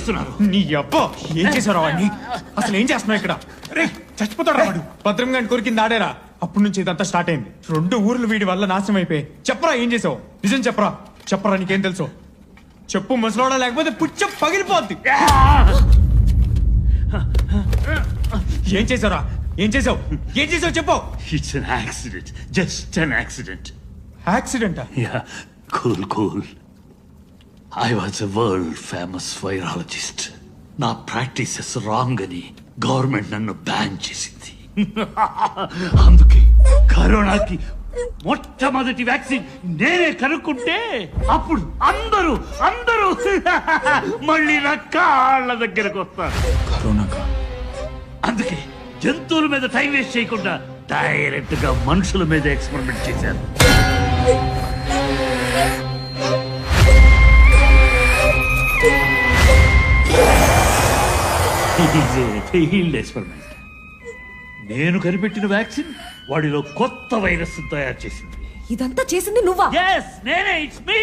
చేస్తున్నారు? నీ అబ్బా ఏం చేశారు వాడిని? అసలు ఏం చేస్తున్నావు ఇక్కడ? చచ్చిపోతాడు వాడు. భద్రం గాని కొరికింది ఆడేరా. అప్పటి నుంచి ఇదంతా స్టార్ట్ అయింది. 2 ఊర్లు వీడి వల్ల నాశనం అయిపోయి. చెప్పరా ఏం చేసావు? నిజం చెప్పరా. చెప్పరా నీకేం తెలుసు? చెప్పు ముసలోడా, లేకపోతే పుచ్చ పగిలిపోద్ది. ఏం చేసావురా? ఏం చేసావు? ఏం చేసావు చెప్పు. It's an accident, just an accident. యాక్సిడెంటా? Yeah, cool cool. I was a world famous virologist. నా ప్రాక్టీసెస్ రాంగ్ అని గవర్నమెంట్ నన్ను బ్యాన్ చేసింది. అందుకే కరోనాకి మొట్టమొదటి వ్యాక్సిన్ నేనే కనుక్కుంటే అప్పుడు అందరూ అందరూ మళ్ళీ నా కాళ్ళ దగ్గరకు వస్తారు. అందుకే జంతువుల మీద టైం వేస్ట్ చేయకుండా డైరెక్ట్ గా మనుషుల మీద ఎక్స్పెరిమెంట్ చేశాను. ఎక్స్పెరిమెంట్. నేను కనిపెట్టిన వ్యాక్సిన్ వాడిలో కొత్త వైరస్ తయారు చేసింది. ఇదంతా చేసింది నువ్వా? yes నేనే. It's me.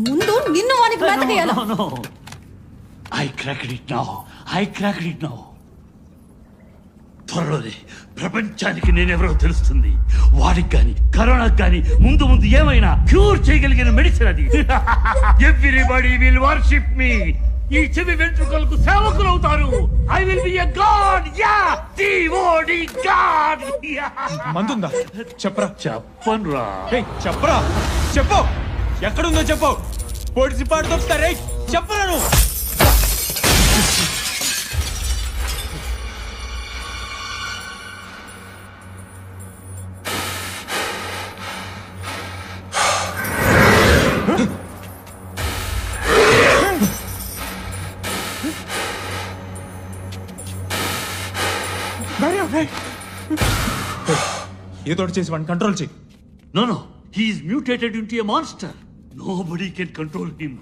ముందు నిన్ను వానికి బ్రతకేయాలి. no I cracked it now. త్వరలోనే ప్రపంచానికి నేనెవరో తెలుస్తుంది. వాడికి గాని కరోనాకి గాని ముందు ఏమైనా క్యూర్ చేయగలిగిన మెడిసిన్ అది. Everybody will worship me. ఈ చెవి వెంట్రుకలకు సేవకులు అవుతారు. I will be a god. Yeah, డివోడి గాడ్. మందుందా? చెప్పరా. చెప్పనురా. చెప్పరా. చెప్పు. ఎక్కడుందో చెప్పు. పొడిసి పాటు దొరుకుతారే. చెప్పరా నువ్వు. ఏదో చేసి వాడిని కంట్రోల్ చేయి. No, he is mutated into a monster. Nobody can control him.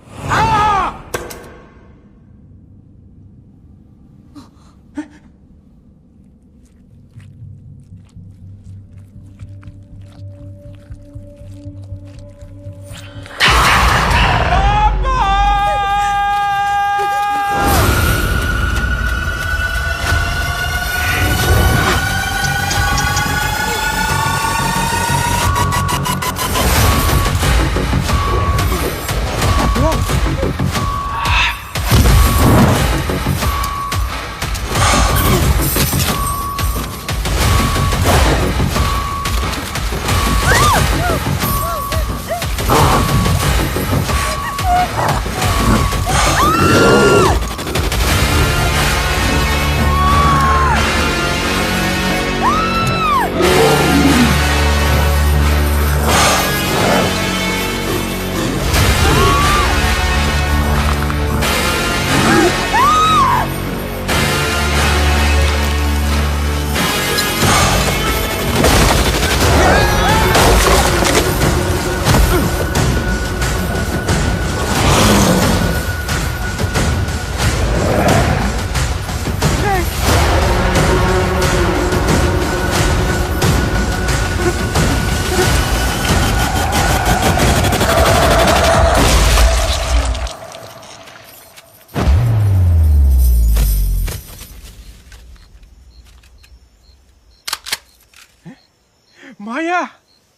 మాయా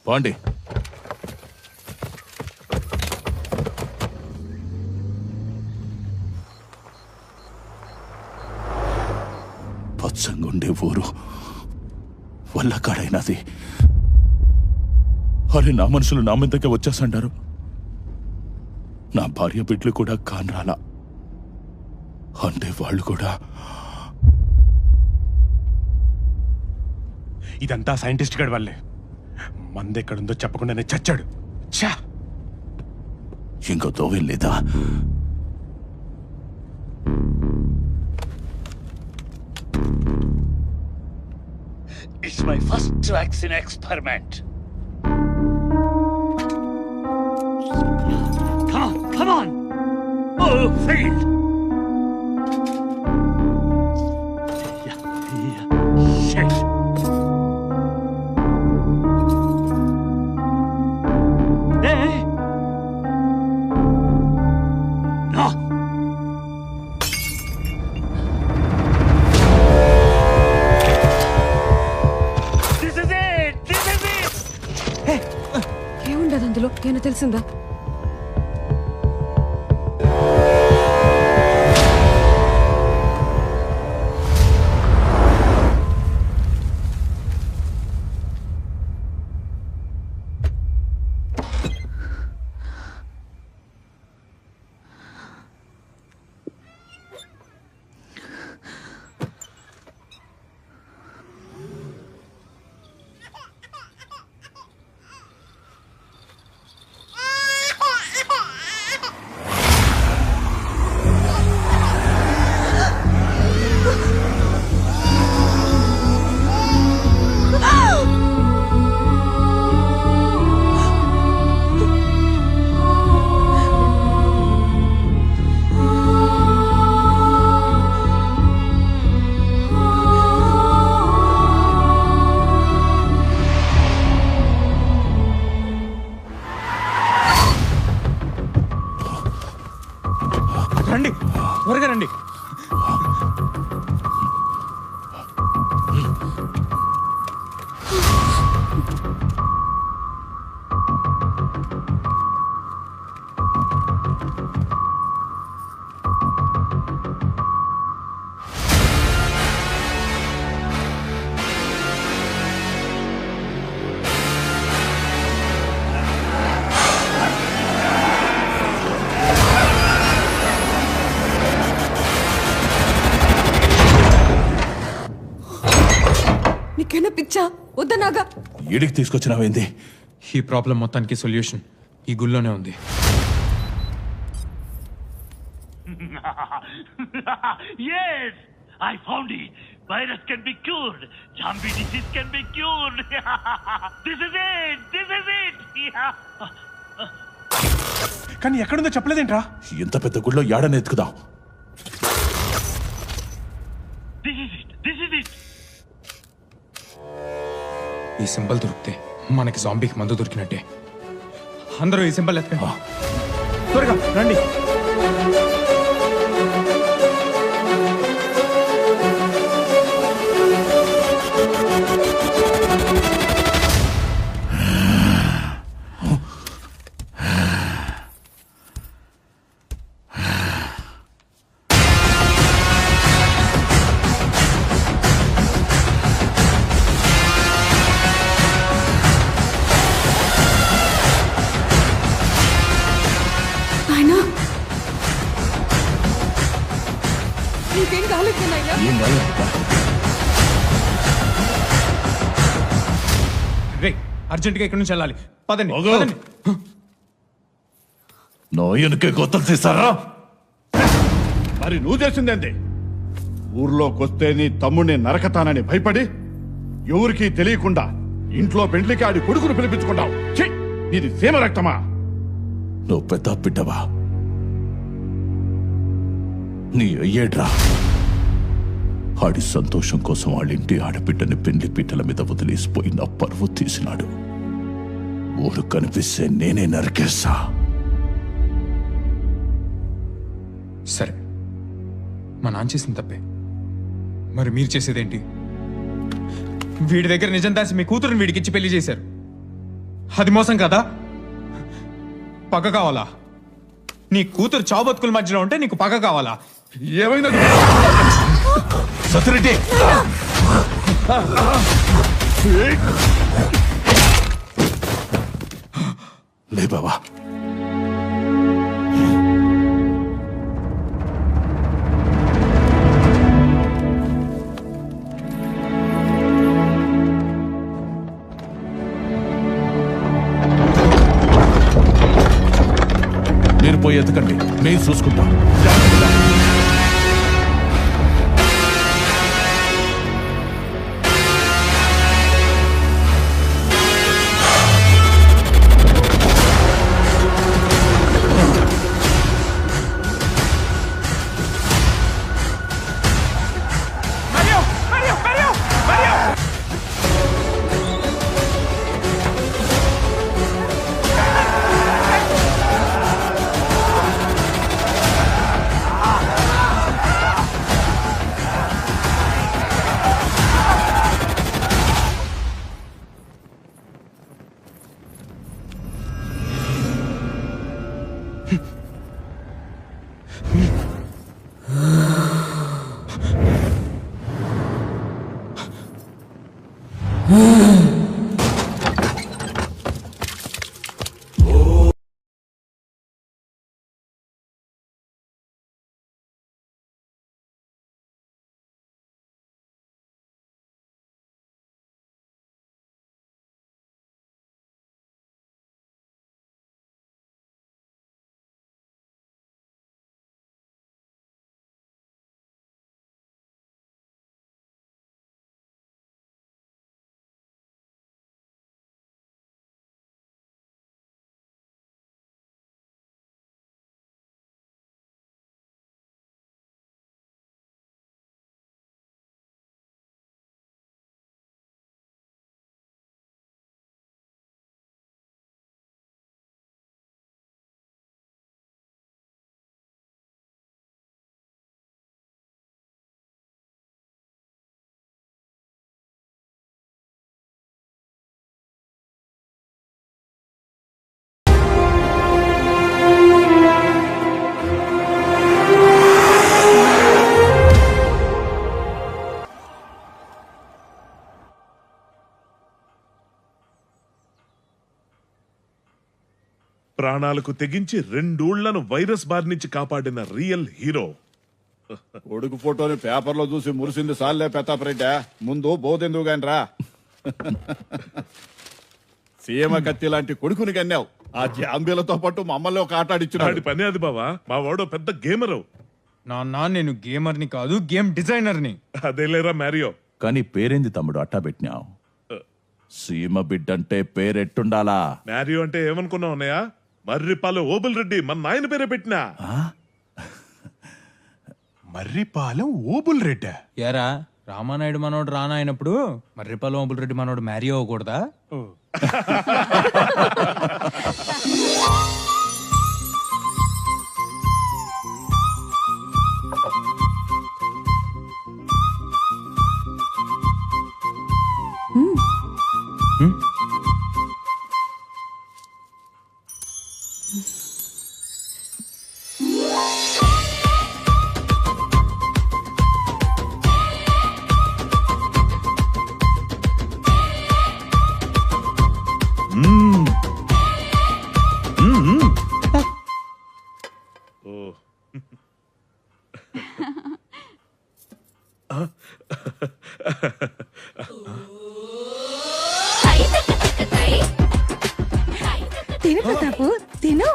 పాండి. పచ్చంగుండే ఊరు వల్ల కాడైనది. అరే నా మనుషులు నా మీదకే వచ్చేసంటారు. నా భార్య బిడ్డలు కూడా కానరాలా. అంటే వాళ్ళు కూడా. ఇదంతా సైంటిస్ట్ గడి వల్లే. మందెక్కడుందో చెప్పకుండానే చచ్చాడు. ఛా, ఇంకో దోవేం లేదా? It's my first vaccine experiment. Come on. Oh, failed. Shit. Hey. No. నీకైనా తెలిసిందా? రండి, త్వరగా రండి. నీకైనా పిచ్చా? వద్దనాగా. ఈడికి తీసుకొచ్చినావేంది? ఈ ప్రాబ్లం మొత్తానికి సొల్యూషన్ ఈ గుళ్ళోనే ఉంది. Yes, I found it. Virus can be cured. Zombie disease can be cured. This is it. This is it. కానీ ఎక్కడుందో చెప్పలేదేంట్రా? ఇంత పెద్ద గుడిలో యాడని ఎత్తుకుదాం. This is it. This is it. ఈ సింబల్ దొరికితే మనకి జాంబీకి మందు దొరికినట్టే. అందరూ ఈ సింబల్ ఎత్తుకో. త్వరగా రండి. నీకేం కాలేదు నాయనా? రే, అర్జెంటుగా ఇక్కడి నుంచి వెళ్ళాలి. పదండి. నోయనకే గొత్తలు తీస్తారా? మరి నువ్వు చేసిందేంది? ఊర్లోకొస్తే నీ తమ్ముడిని నరకతానని భయపడి ఎవరికి తెలియకుండా ఇంట్లో పెండ్లికి ఆడి కొడుకును పిలిపించుకుంటావు. ఛీ, ఇది సీమ రక్తమా? నువ్వు పెద్ద బిడ్డవా? నీ అయ్యేడ్రా. ఆడి సంతోషం కోసం వాళ్ళింటి ఆడబిడ్డని పెళ్లి పీటల మీద వదిలేసిపోయిన పరువు తీసినాడు. ఊరు కనిపిస్తే నేనే నరికేస్తా. సరే, మా నాన్న చేసిన తప్పే. మరి మీరు చేసేదేంటి? వీడి దగ్గర నిజం దాసి మీ కూతురుని వీడికిచ్చి పెళ్లి చేశారు. అది మోసం కదా? పగ కావాలా? నీ కూతురు చావు బతుకుల మధ్యలో ఉంటే నీకు పగ కావాలా? ఏమైనా సతిరెడ్డి, లే బాబా. మీరు పోయి ఎత్తకండి, మేము చూసుకుంటాం. ప్రాణాలకు తెగించి 2 ఊళ్లను వైరస్ బారి నుంచి కాపాడిన రియల్ హీరో. కొడుకు ఫోటోని పేపర్లో చూసి మురిసింది సాల్లే పెతాపరెడ్డా, ముందు బోధెందుకు గాని రా. సీమ కత్తి లాంటి కొడుకుని కన్నావు. ఆ జాంబీలతో పాటు మమ్మల్ని ఒక ఆట ఆడిచ్చున్నాడు. పని అది బావా, మా వాడు పెద్ద గేమరు. నాన్న నేను గేమర్ని కాదు, గేమ్ డిజైనర్ని. అదేలేరా మ్యారియో. కానీ పేరేంది తమ్ముడు అట్టా పెట్టినావు? సీమ బిడ్డంటే పేరెట్టుండాలా? మ్యారియో అంటే ఏమనుకున్నావు అన్నయ్య? మర్రిపాలెం ఓబుల్ రెడ్డి మన నాయన పేరే పెట్టినా. మర్రిపాలెం ఓబుల్ రెడ్డి యారా రామానాయుడు మనోడు రానా అయినప్పుడు మర్రిపాలెం ఓబుల్ రెడ్డి మనోడు మ్యారీ అవ్వకూడదా? తిను ప్రతాపు తిను.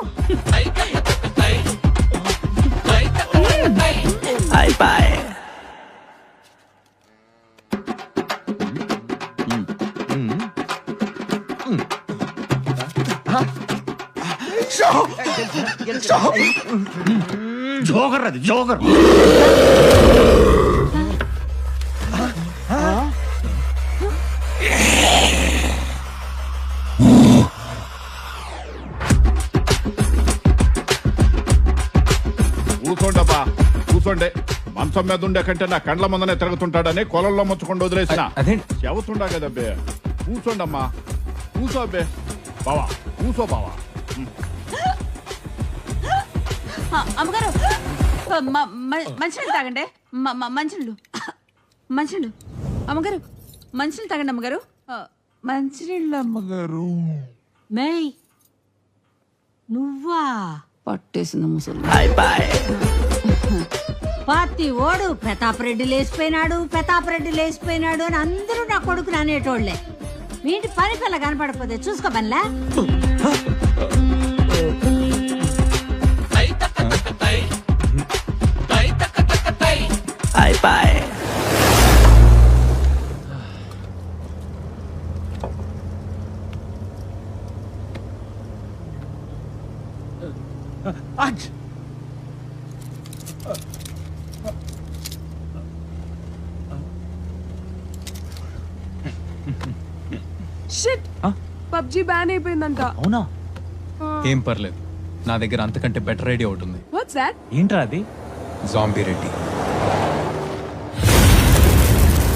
జోగర్ అది జోగర్. కూర్చోండబ్బా కూర్చోండి. మంచం మీద ఉండే కంటే నా కండ్ల ముందనే తిరుగుతుంటాడని కొలంలో ముచ్చుಕೊಂಡು వదిలేసిన. చెబుతుండా కదబ్బే. కూర్చోండమ్మా కూర్చో అబ్బే. బావా కూర్చో బావా. అమ్మగారు మంచినీళ్ళు తాగండి. మంచినీళ్ళు అమ్మగారు, మంచినీళ్ళు తాగండి అమ్మగారు. మంచినీళ్ళు అమ్మగారు. మేయ్ నువ్వా? పట్టేసింది ముసలి. పార్టీ ఓడు ప్రతాపరెడ్డి లేచిపోయినాడు అని అందరూ నా కొడుకుని అనేటోళ్లే. మీ ఇంటి పని పిల్ల కనపడకపోతే చూసుకో పనిలా. షిట్, పబ్జి బ్యాన్ అయిపోయిందంట. అవునా? ఏం పర్లేదు, నా దగ్గర అంతకంటే బెటర్ ఐడియా ఒకటి ఉంది. What's that? ఏంట్రా అది? జాంబీ రెడ్డి.